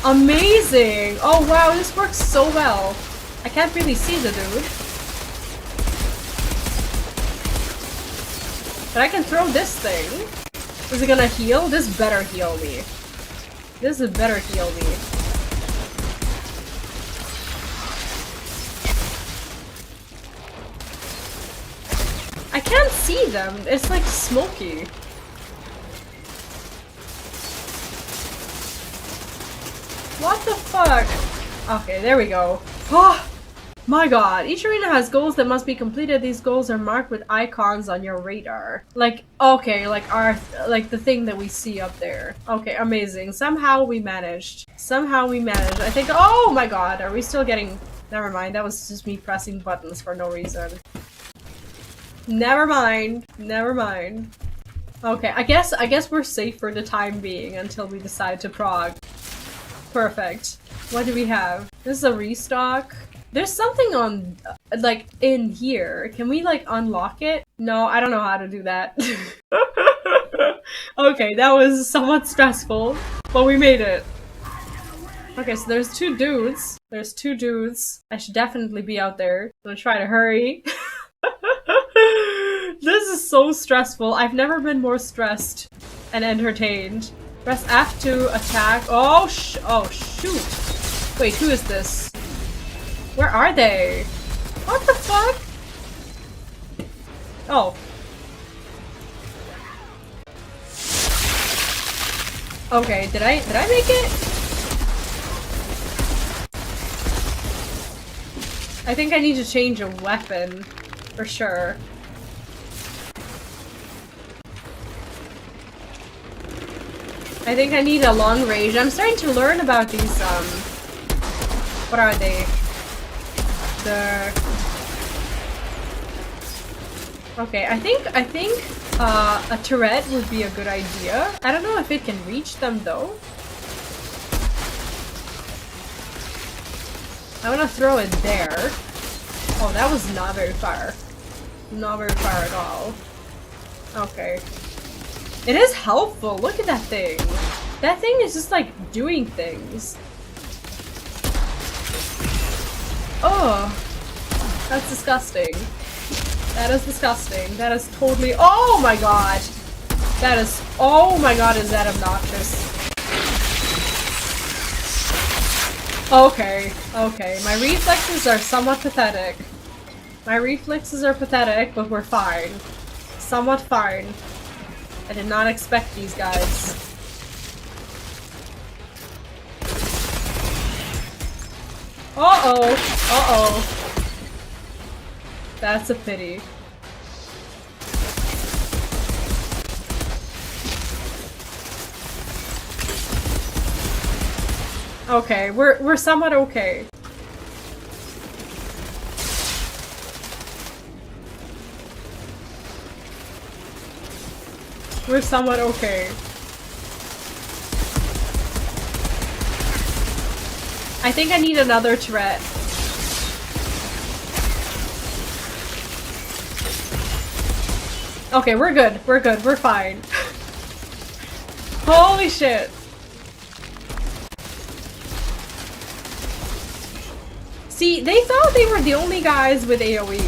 Amazing! Oh wow, this works so well. I can't really see the dude. But I can throw this thing. Is it gonna heal? This better heal me. This is better heal me. I can't see them. It's like smoky. What the fuck? Okay, there we go. Oh my god. Each arena has goals that must be completed. These goals are marked with icons on your radar. Like, okay, like the thing that we see up there. Okay, amazing. Somehow we managed. Somehow we managed. I think, oh my god, are we still getting... Never mind, that was just me pressing buttons for no reason. Never mind. Never mind. Okay, I guess we're safe for the time being until we decide to prog. Perfect. What do we have? This is a restock. There's something on, like, in here. Can we, like, unlock it? No, I don't know how to do that. Okay, that was somewhat stressful, but we made it. Okay, so there's two dudes. There's two dudes. I should definitely be out there. I'm gonna try to hurry. This is so stressful. I've never been more stressed and entertained. Press F to attack. Oh shoot. Wait, who is this? Where are they? What the fuck? Oh. Okay, did I make it? I think I need to change a weapon for sure. I think I need a long range. I'm starting to learn about these, what are they? Okay, I think, a turret would be a good idea. I don't know if it can reach them, though. I wanna throw it there. Oh, that was not very far. Not very far at all. Okay. It is helpful. Look at that thing. That thing is just like doing things. Oh, that's disgusting. That is disgusting. That is totally- oh my god! That is- oh my god, is that obnoxious. Okay, okay. My reflexes are somewhat pathetic. My reflexes are pathetic, but we're fine. Somewhat fine. I did not expect these guys. Uh-oh. Uh-oh. That's a pity. Okay, we're somewhat okay. We're somewhat okay. I think I need another turret. Okay, we're good. We're good. We're fine. Holy shit. See, they thought they were the only guys with AoE.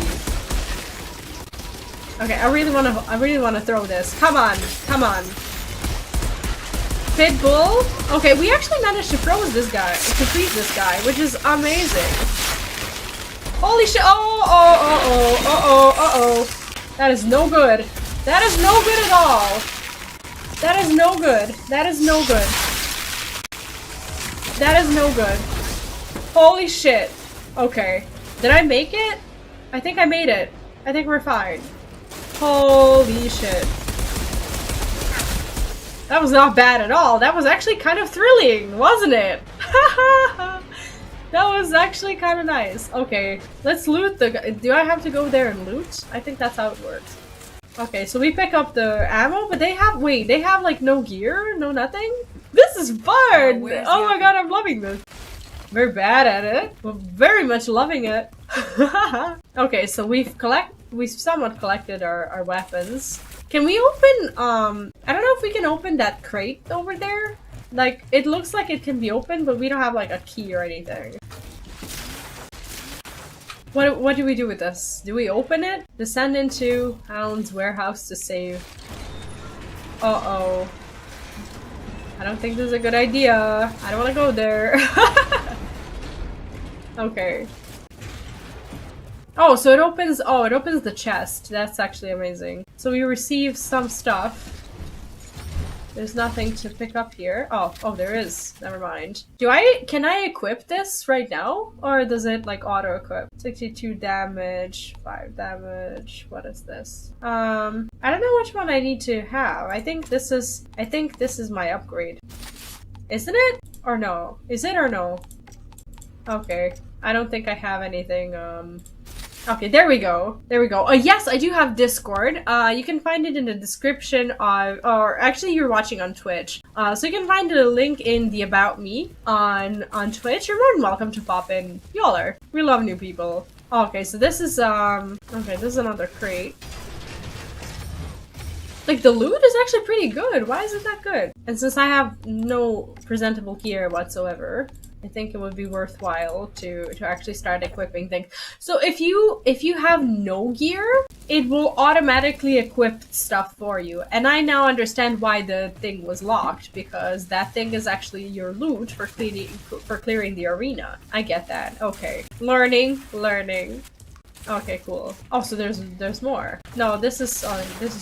Okay, I really wanna throw this. Come on, come on. Pitbull? Okay, we actually managed to freeze this guy, which is amazing. Holy shit! Oh, oh, oh, oh, oh, oh, oh, oh. That is no good. That is no good at all. That is no good. That is no good. That is no good. Holy shit. Okay. Did I make it? I think I made it. I think we're fine. Holy shit. That was not bad at all. That was actually kind of thrilling, wasn't it? That was actually kind of nice. Okay, let's loot the- do I have to go there and loot? I think that's how it works. Okay, so we pick up the ammo, but they have- wait, they have like no gear? No nothing? This is fun! Oh my god, I'm loving this. We're bad at it. We're very much loving it. Okay, so we've somewhat collected our weapons. Can we open, I don't know if we can open that crate over there. Like, it looks like it can be opened, but we don't have like a key or anything. What do we do with this? Do we open it? Descend into Hound's warehouse to save. Uh-oh. I don't think this is a good idea. I don't want to go there. Okay. Oh, so it opens the chest. That's actually amazing. So we receive some stuff. There's nothing to pick up here. Oh, there is. Never mind. Can I equip this right now? Or does it like auto-equip? 62 damage, 5 damage. What is this? I don't know which one I need to have. I think this is my upgrade. Isn't it? Or no? Is it or no? Okay. I don't think I have anything, okay, there we go. There we go. Oh, yes, I do have Discord. You can find it in the description of, or actually you're watching on Twitch. So you can find the link in the About Me on Twitch. You're more than welcome to pop in. Y'all are. We love new people. Okay, so this is, okay, this is another crate. Like, the loot is actually pretty good. Why is it that good? And since I have no presentable gear whatsoever, I think it would be worthwhile to actually start equipping things. So if you have no gear, it will automatically equip stuff for you. And I now understand why the thing was locked, because that thing is actually your loot for clearing the arena. I get that. Okay. Learning. Okay, cool. Oh, so there's more. No, this is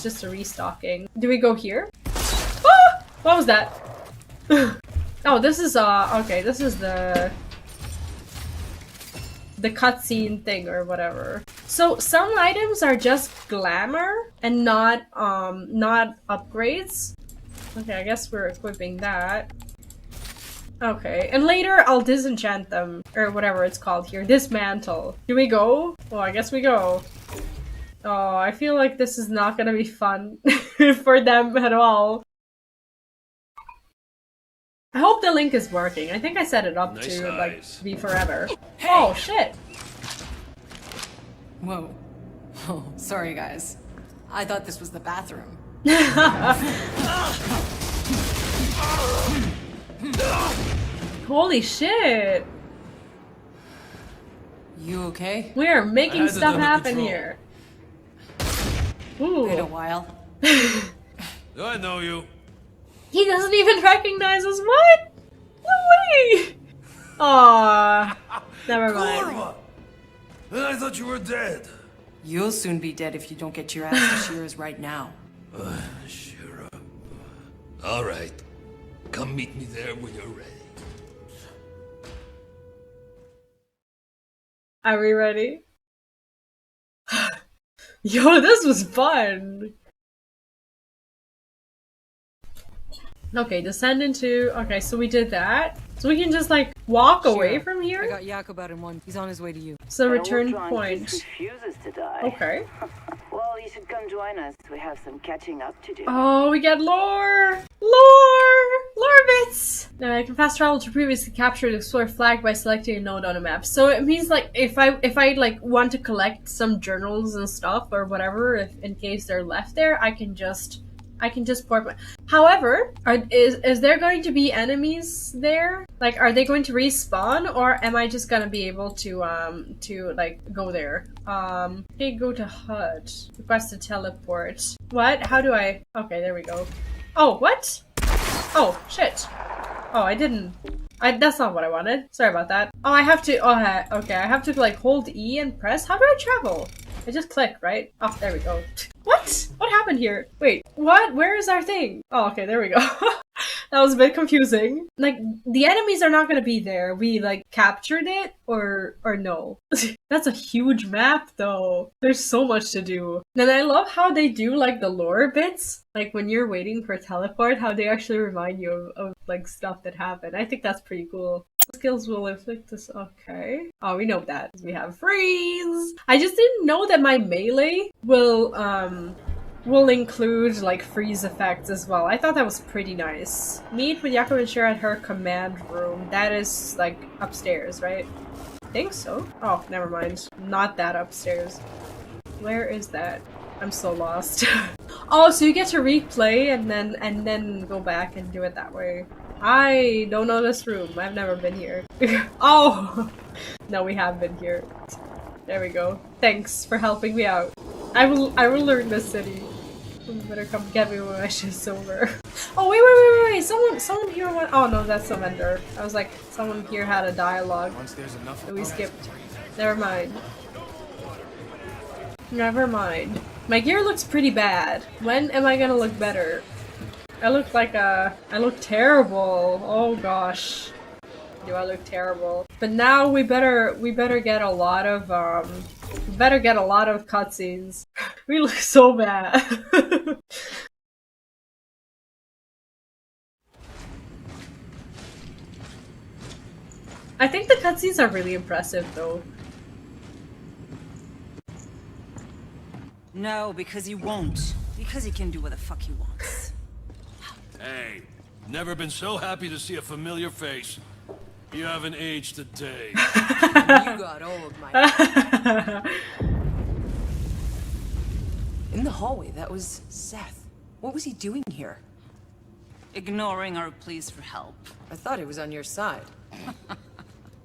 just a restocking. Do we go here? Ah! What was that? Oh, this is okay, this is the cutscene thing or whatever. So some items are just glamour and not upgrades. Okay, I guess we're equipping that. Okay, and later I'll disenchant them, or whatever it's called here. Dismantle. Do we go? Well, I guess we go. Oh, I feel like this is not gonna be fun for them at all. I hope the link is working. I think I set it up to like be forever. Hey! Oh shit! Whoa. Oh, sorry guys. I thought this was the bathroom. Holy shit! You okay? We are making stuff happen here. Ooh. Been a while. I know you. He doesn't even recognize us. What? No way. Aww. Never mind. Kurva! I thought you were dead. You'll soon be dead if you don't get your ass to Shira's right now. Shira. All right. Come meet me there when you're ready. Are we ready? Yo, this was fun! Okay, descend into... Okay, so we did that. So we can just, like, walk away from I here? got Yakub in one. He's on his way to you. So return Ultron point. just refuses to die. Okay. Well, you should come join us. We have some catching up to do. Oh, we get lore! Lore bits! Now I can fast travel to previously captured explore flag by selecting a node on a map. So it means like if I like want to collect some journals and stuff or whatever, if in case they're left there, I can just port my... However, is there going to be enemies there? Like, are they going to respawn, or am I just gonna be able to like, go there? Okay, go to HUD. Request to teleport. What? How do I... Okay, there we go. Oh, what? Oh, shit. Oh, I didn't... that's not what I wanted. Sorry about that. Oh, I have to... Oh, okay, I have to, like, hold E and press? How do I travel? I just click, right? Oh, there we go. What? What happened here? Wait, what? Where is our thing? Oh, okay, there we go. That was a bit confusing. Like, the enemies are not gonna be there. We, like, captured it, or no? That's a huge map, though. There's so much to do. And I love how they do, like, the lore bits. Like, when you're waiting for a teleport, how they actually remind you of like, stuff that happened. I think that's pretty cool. Skills will inflict this. Okay. Oh, we know that. We have freeze! I just didn't know that my melee will include, like, freeze effects as well. I thought that was pretty nice. Meet with Yakub and Shira at her command room. That is, like, upstairs, right? I think so. Oh, never mind. Not that upstairs. Where is that? I'm so lost. Oh, so you get to replay and then go back and do it that way. I don't know this room. I've never been here. Oh! No, we have been here. There we go. Thanks for helping me out. I will learn this city. You better come get me when my shift's over. Oh, wait. Someone here went... Oh, no, that's the vendor. I was like, someone here had a dialogue that we skipped. Never mind. Never mind. My gear looks pretty bad. When am I gonna look better? I look terrible. Oh gosh. Do I look terrible? But now we better get a lot of cutscenes. We look so bad. I think the cutscenes are really impressive though. No, because he won't. Because he can do what the fuck he wants. Hey, never been so happy to see a familiar face. You haven't aged a day. You got old, Mike. In the hallway, that was Seth. What was he doing here? Ignoring our pleas for help. I thought he was on your side.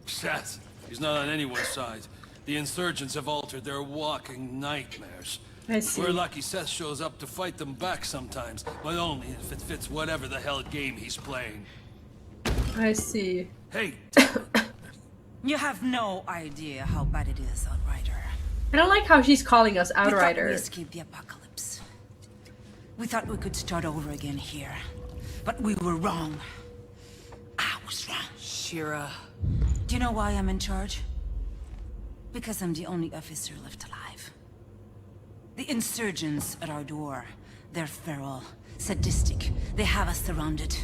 Seth, he's not on anyone's side. The insurgents have altered their walking nightmares. I see. We're lucky Seth shows up to fight them back sometimes, but only if it fits whatever the hell game he's playing. I see. Hey! You have no idea how bad it is, Outrider. I don't like how she's calling us Outrider. We thought we escaped the apocalypse. We thought we could start over again here. But we were wrong. I was wrong. Shira. Do you know why I'm in charge? Because I'm the only officer left alive. The insurgents at our door. They're feral, sadistic. They have us surrounded.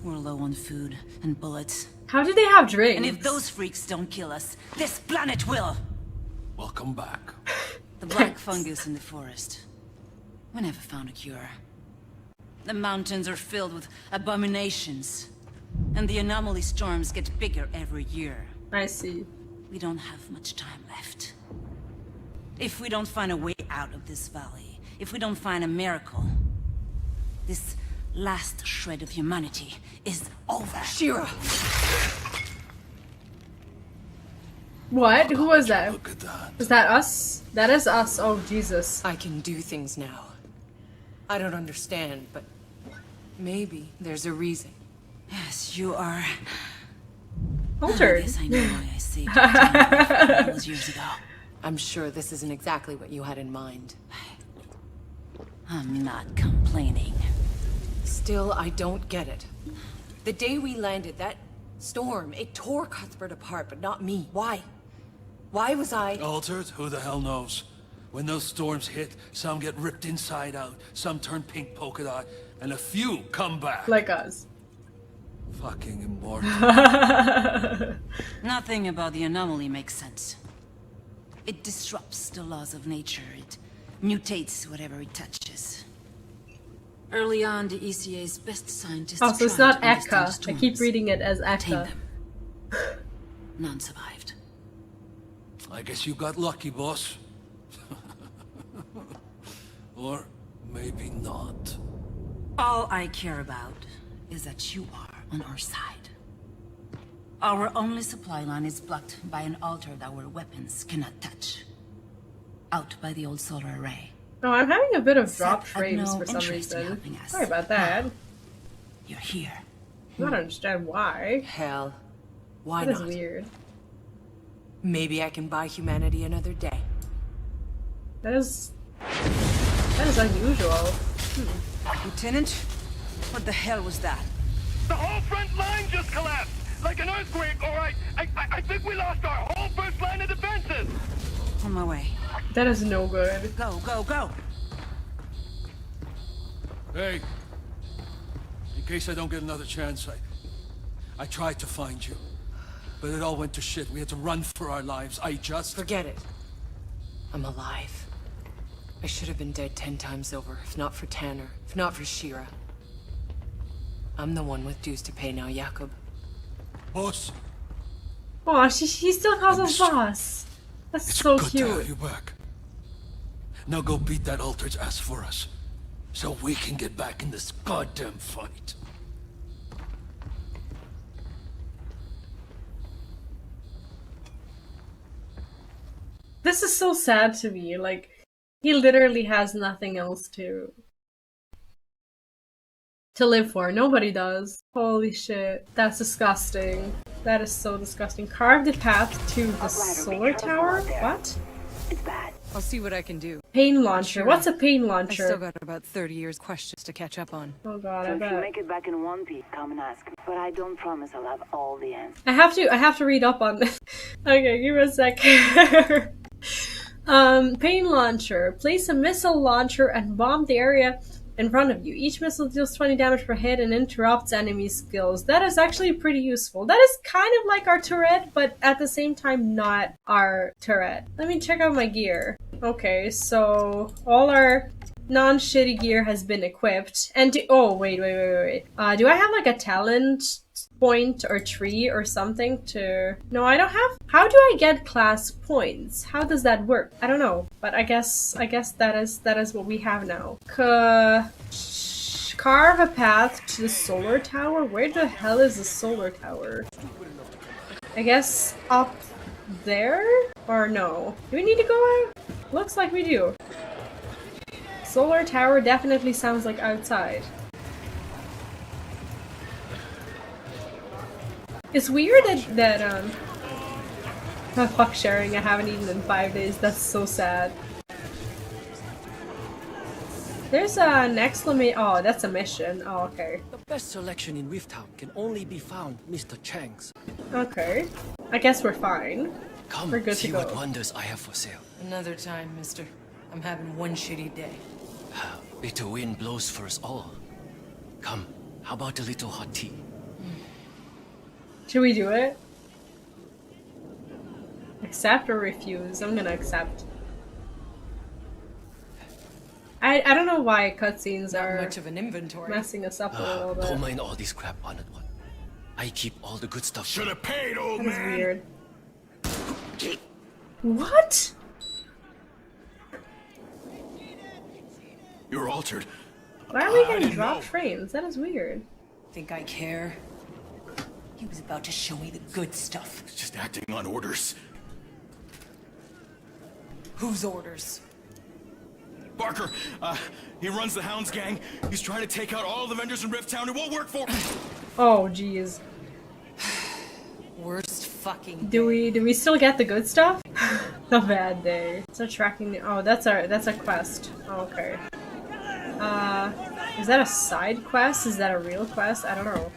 We're low on food and bullets. How do they have drinks? And if those freaks don't kill us, this planet will! Welcome back. The black fungus in the forest. We never found a cure. The mountains are filled with abominations. And the anomaly storms get bigger every year. I see. We don't have much time left. If we don't find a way out of this valley, if we don't find a miracle, this last shred of humanity is over. Shira! What? Who was that? Look at that. Is that us? That is us. Oh, Jesus. I can do things now. I don't understand, but maybe there's a reason. Yes, you are. Altered. Yes, I know why I saved your time all those years ago. I'm sure this isn't exactly what you had in mind. I'm not complaining. Still, I don't get it. The day we landed, that storm, it tore Cuthbert apart, but not me. Why? Why was I... Altered? Who the hell knows? When those storms hit, some get ripped inside out, some turn pink polka dot, and a few come back. Like us. Fucking immortal. Nothing about the anomaly makes sense. It disrupts the laws of nature. It mutates whatever it touches. Early on, the ECA's best scientists Oh, so it's tried not to understand Eka. I storms, keep reading it as tame Eka. them. None survived. I guess you got lucky, boss. Or maybe not. All I care about is that you are on our side. Our only supply line is blocked by an altar that our weapons cannot touch. Out by the old solar array. Oh, I'm having a bit of dropped Seth had frames no for some interest in reason. helping us. Sorry about that. You're here. I don't understand why. Hell, why That is not? weird. Maybe I can buy humanity another day. That is unusual. Lieutenant, what the hell was that? The whole front line just collapsed! Like an earthquake, alright? I think we lost our whole first line of defenses! On my way. That is no good. Go, go, go! Hey, in case I don't get another chance, I tried to find you, but it all went to shit. We had to run for our lives. Forget it. I'm alive. I should have been dead 10 times over, if not for Tanner, if not for Shira. I'm the one with dues to pay now, Jakob. Boss, Oh, he still calls us boss. That's so good to have cute. you back. Now go beat that altered's ass for us, so we can get back in this goddamn fight. This is so sad to me. Like, he literally has nothing else to live for. Nobody does. Holy shit. That's disgusting. That is so disgusting. Carve the path to the solar tower? What? It's bad. I'll see what I can do. Pain launcher. Sure. What's a pain I still launcher? got about 30 years questions to catch up on. Oh god, So I if you bet. make it back in one piece, come and ask me. But I don't promise I'll have all the answers. I have to read up on this. Okay, give me a sec. Pain launcher. Place a missile launcher and bomb the area in front of you. Each missile deals 20 damage per hit and interrupts enemy skills. That is actually pretty useful. That is kind of like our turret, but at the same time not our turret. Let me check out my gear. Okay, so all our non-shitty gear has been equipped. And oh, wait. Do I have like a talent point or tree or something to... No, I don't have... How do I get class points? How does that work? I don't know, but I guess that is what we have now. Carve a path to the solar tower? Where the hell is the solar tower? I guess up there? Or no? Do we need to go out? Looks like we do. Solar tower definitely sounds like outside. It's weird that oh, fuck sharing, I haven't eaten in 5 days, that's so sad. There's an exclamation, oh, that's a mission, oh, okay. The best selection in Rifttown can only be found, Mr. Chang's. Okay, I guess we're fine. Come, we're good see to go. what wonders I have for sale. Another time, mister. I'm having one shitty day. Bitter wind blows for us all. Come, how about a little hot tea? Should we do it? Accept or refuse? I'm gonna accept. I don't know why cutscenes are much of an inventory. messing us up a little bit. Don't mind all this crap on it one. I keep all the good stuff. Should have paid, old That is man. weird. What? You're altered. Why are we I getting didn't dropped know. frames? That is weird. Think I care? He was about to show me the good stuff. Just acting on orders. Whose orders? Barker, he runs the Hounds gang. He's trying to take out all the vendors in Rift Town. It won't work for him. Oh, jeez. Worst fucking. Do we still get the good stuff? A bad day. So tracking. Oh, that's a quest. Oh, okay. Is that a side quest? Is that a real quest? I don't know.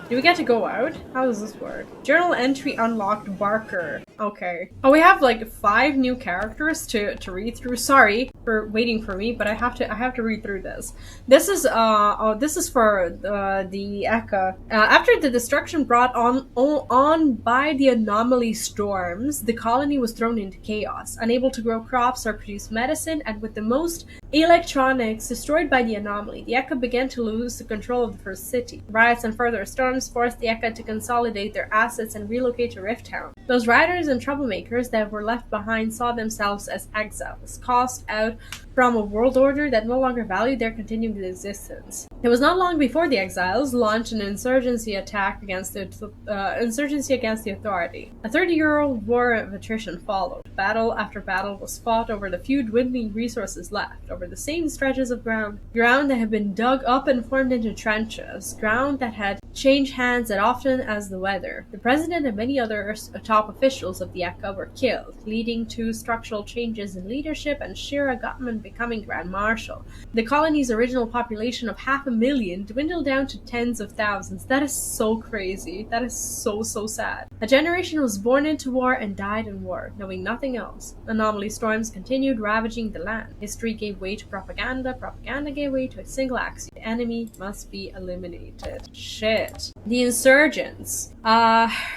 Do we get to go out? How does this work? Journal entry unlocked Barker. Okay. Oh, we have like 5 new characters to read through. Sorry for waiting for me, but I have to read through this. This is for the Eka. After the destruction brought on by the anomaly storms, the colony was thrown into chaos, unable to grow crops or produce medicine, and with the most electronics destroyed by the anomaly, the Eka began to lose the control of the first city. Riots and further storms forced the Eka to consolidate their assets and relocate to Rift Town. Those riders and troublemakers that were left behind saw themselves as exiles, cast out from a world order that no longer valued their continued existence. It was not long before the exiles launched an insurgency against the authority. A 30-year-old war of attrition followed. Battle after battle was fought over the few dwindling resources left, over the same stretches of ground that had been dug up and formed into trenches, ground that had changed hands as often as the weather. The president and many other top officials of the Eka were killed, leading to structural changes in leadership and Shira Gutman becoming Grand Marshal. The colony's original population of 500,000 dwindled down to tens of thousands. That is so crazy. That is so sad. A generation was born into war and died in war, knowing nothing else. Anomaly storms continued ravaging the land. History gave way to propaganda. Propaganda gave way to a single axiom. The enemy must be eliminated. Shit. The insurgents.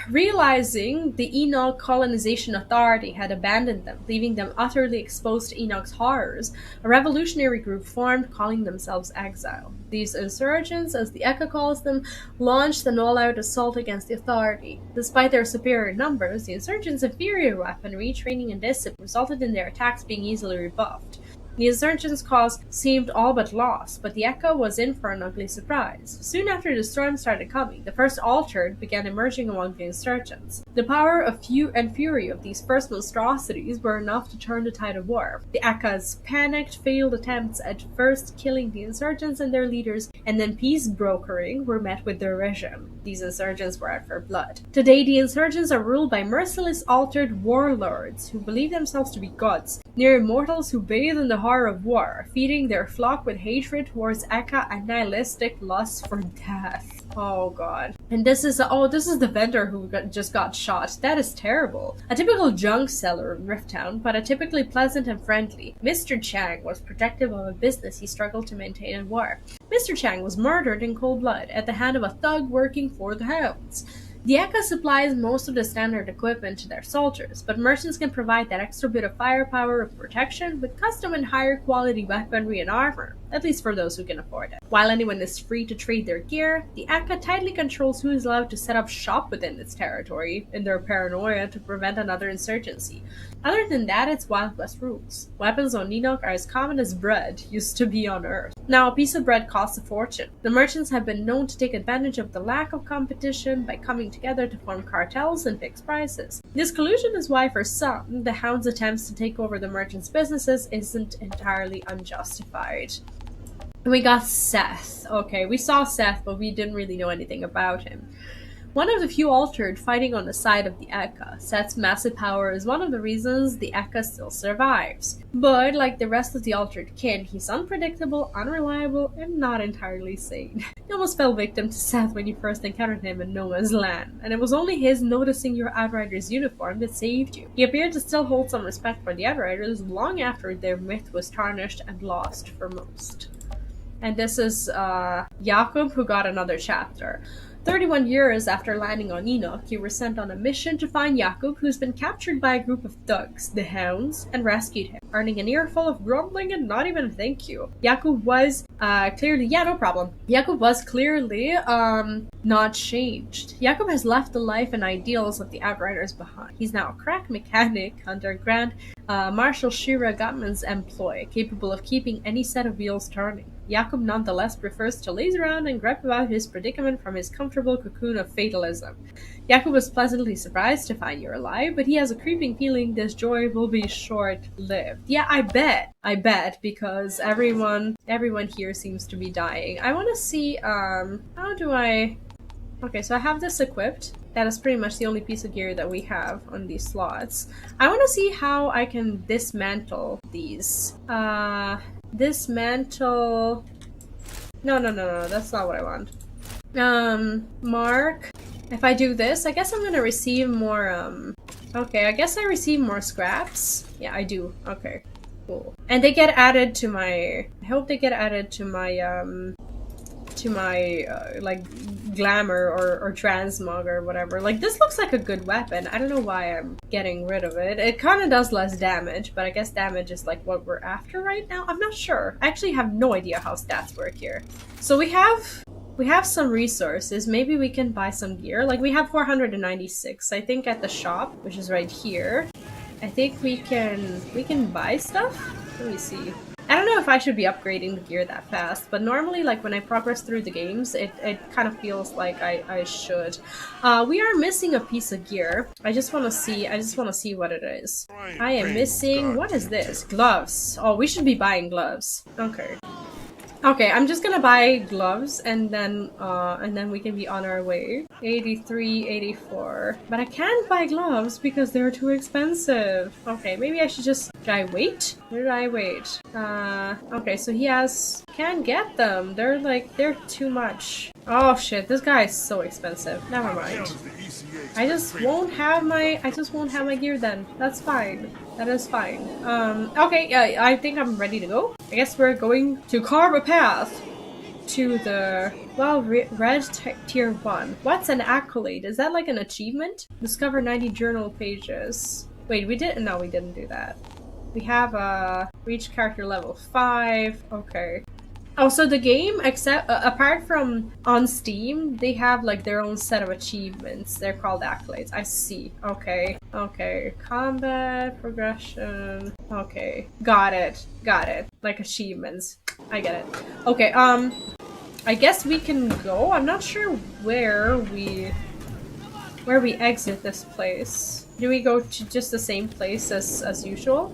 Realizing the Enoch colonization authority had abandoned them, leaving them utterly exposed to Enoch's horrors, a revolutionary group formed, calling themselves Exile. These insurgents, as the Eka calls them, launched an all-out assault against the authority. Despite their superior numbers, the insurgents' inferior weaponry, training, and discipline resulted in their attacks being easily rebuffed. The insurgents' cause seemed all but lost, but the Eka was in for an ugly surprise. Soon after the storm started coming, the first Altered began emerging among the insurgents. The power of and fury of these first monstrosities were enough to turn the tide of war. The Eka's panicked, failed attempts at first killing the insurgents and their leaders, and then peace brokering, were met with derision. These insurgents were out for blood. Today, the insurgents are ruled by merciless Altered warlords who believe themselves to be gods, near immortals who bathe in the horror of war, feeding their flock with hatred towards Eka and nihilistic lust for death. Oh god. And this is the vendor who just got shot. That is terrible. A typical junk seller in Rift Town, but a typically pleasant and friendly. Mr. Chang was protective of a business he struggled to maintain in war. Mr. Chang was murdered in cold blood at the hand of a thug working for the Hounds. The Eka supplies most of the standard equipment to their soldiers, but merchants can provide that extra bit of firepower and protection with custom and higher quality weaponry and armor, at least for those who can afford it. While anyone is free to trade their gear, the Eka tightly controls who is allowed to set up shop within its territory, in their paranoia to prevent another insurgency. Other than that, it's Wild West rules. Weapons on Enoch are as common as bread used to be on Earth. Now, a piece of bread costs a fortune. The merchants have been known to take advantage of the lack of competition by coming together to form cartels and fix prices. This collusion is why, for some, the Hound's attempts to take over the merchants' businesses isn't entirely unjustified. We got Seth. Okay, we saw Seth, but we didn't really know anything about him. One of the few Altered fighting on the side of the Eka, Seth's massive power is one of the reasons the Eka still survives. But, like the rest of the Altered kin, he's unpredictable, unreliable, and not entirely sane. You almost fell victim to Seth when you first encountered him in No Man's Land, and it was only his noticing your Outriders uniform that saved you. He appeared to still hold some respect for the Outriders long after their myth was tarnished and lost for most. And this is Jakub, who got another chapter. 31 years after landing on Enoch, you were sent on a mission to find Jakub, who's been captured by a group of thugs, the Hounds, and rescued him, earning an earful of grumbling and not even a thank you. Jakub was clearly not changed. Jakub has left the life and ideals of the Outriders behind. He's now a crack mechanic under Grand Marshal Shira Gottman's employ, capable of keeping any set of wheels turning. Jakub nonetheless prefers to laze around and gripe about his predicament from his comfortable cocoon of fatalism. Jakub was pleasantly surprised to find you're alive, but he has a creeping feeling this joy will be short-lived. Yeah, I bet, because everyone here seems to be dying. I want to see, how do I... Okay, so I have this equipped. That is pretty much the only piece of gear that we have on these slots. I want to see how I can dismantle these. Dismantle... No, that's not what I want. Mark. If I do this, I guess I'm gonna receive more, okay, I guess I receive more scraps. Yeah, I do. Okay, cool. And they get added to my... I hope they get added to my, like, glamour or transmog or whatever. Like, this looks like a good weapon. I don't know why I'm getting rid of it. It kind of does less damage, but I guess damage is like what we're after right now. I'm not sure. I actually have no idea how stats work here. So we have some resources. Maybe we can buy some gear. Like, we have 496, I think, at the shop, which is right here. I think we can buy stuff? Let me see. I don't know if I should be upgrading the gear that fast, but normally, like, when I progress through the games, it kind of feels like I should. We are missing a piece of gear. I just want to see what it is. I am missing... What is this? Gloves. Oh, we should be buying gloves. Okay. Okay, I'm just gonna buy gloves and then we can be on our way. 83, 84. But I can't buy gloves because they're too expensive. Okay, maybe I should just... Should I wait? Where did I wait? Okay, so he has... Can't get them. They're too much. Oh shit, this guy is so expensive. Never mind. I just won't have my gear then. That's fine. That is fine. Okay, I think I'm ready to go. I guess we're going to carve a path to the, well, red tier 1. What's an accolade? Is that like an achievement? Discover 90 journal pages. Wait, we didn't do that. We have, reach character level 5. Okay. Oh, so the game, apart from on Steam, they have like their own set of achievements. They're called accolades. I see. Okay. Okay. Combat, progression. Okay. Got it. Like achievements. I get it. Okay, I guess we can go. I'm not sure where we exit this place. Do we go to just the same place as usual?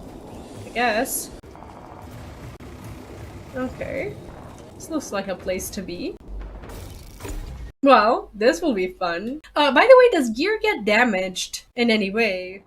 I guess. Okay. This looks like a place to be. Well, this will be fun. By the way, does gear get damaged in any way?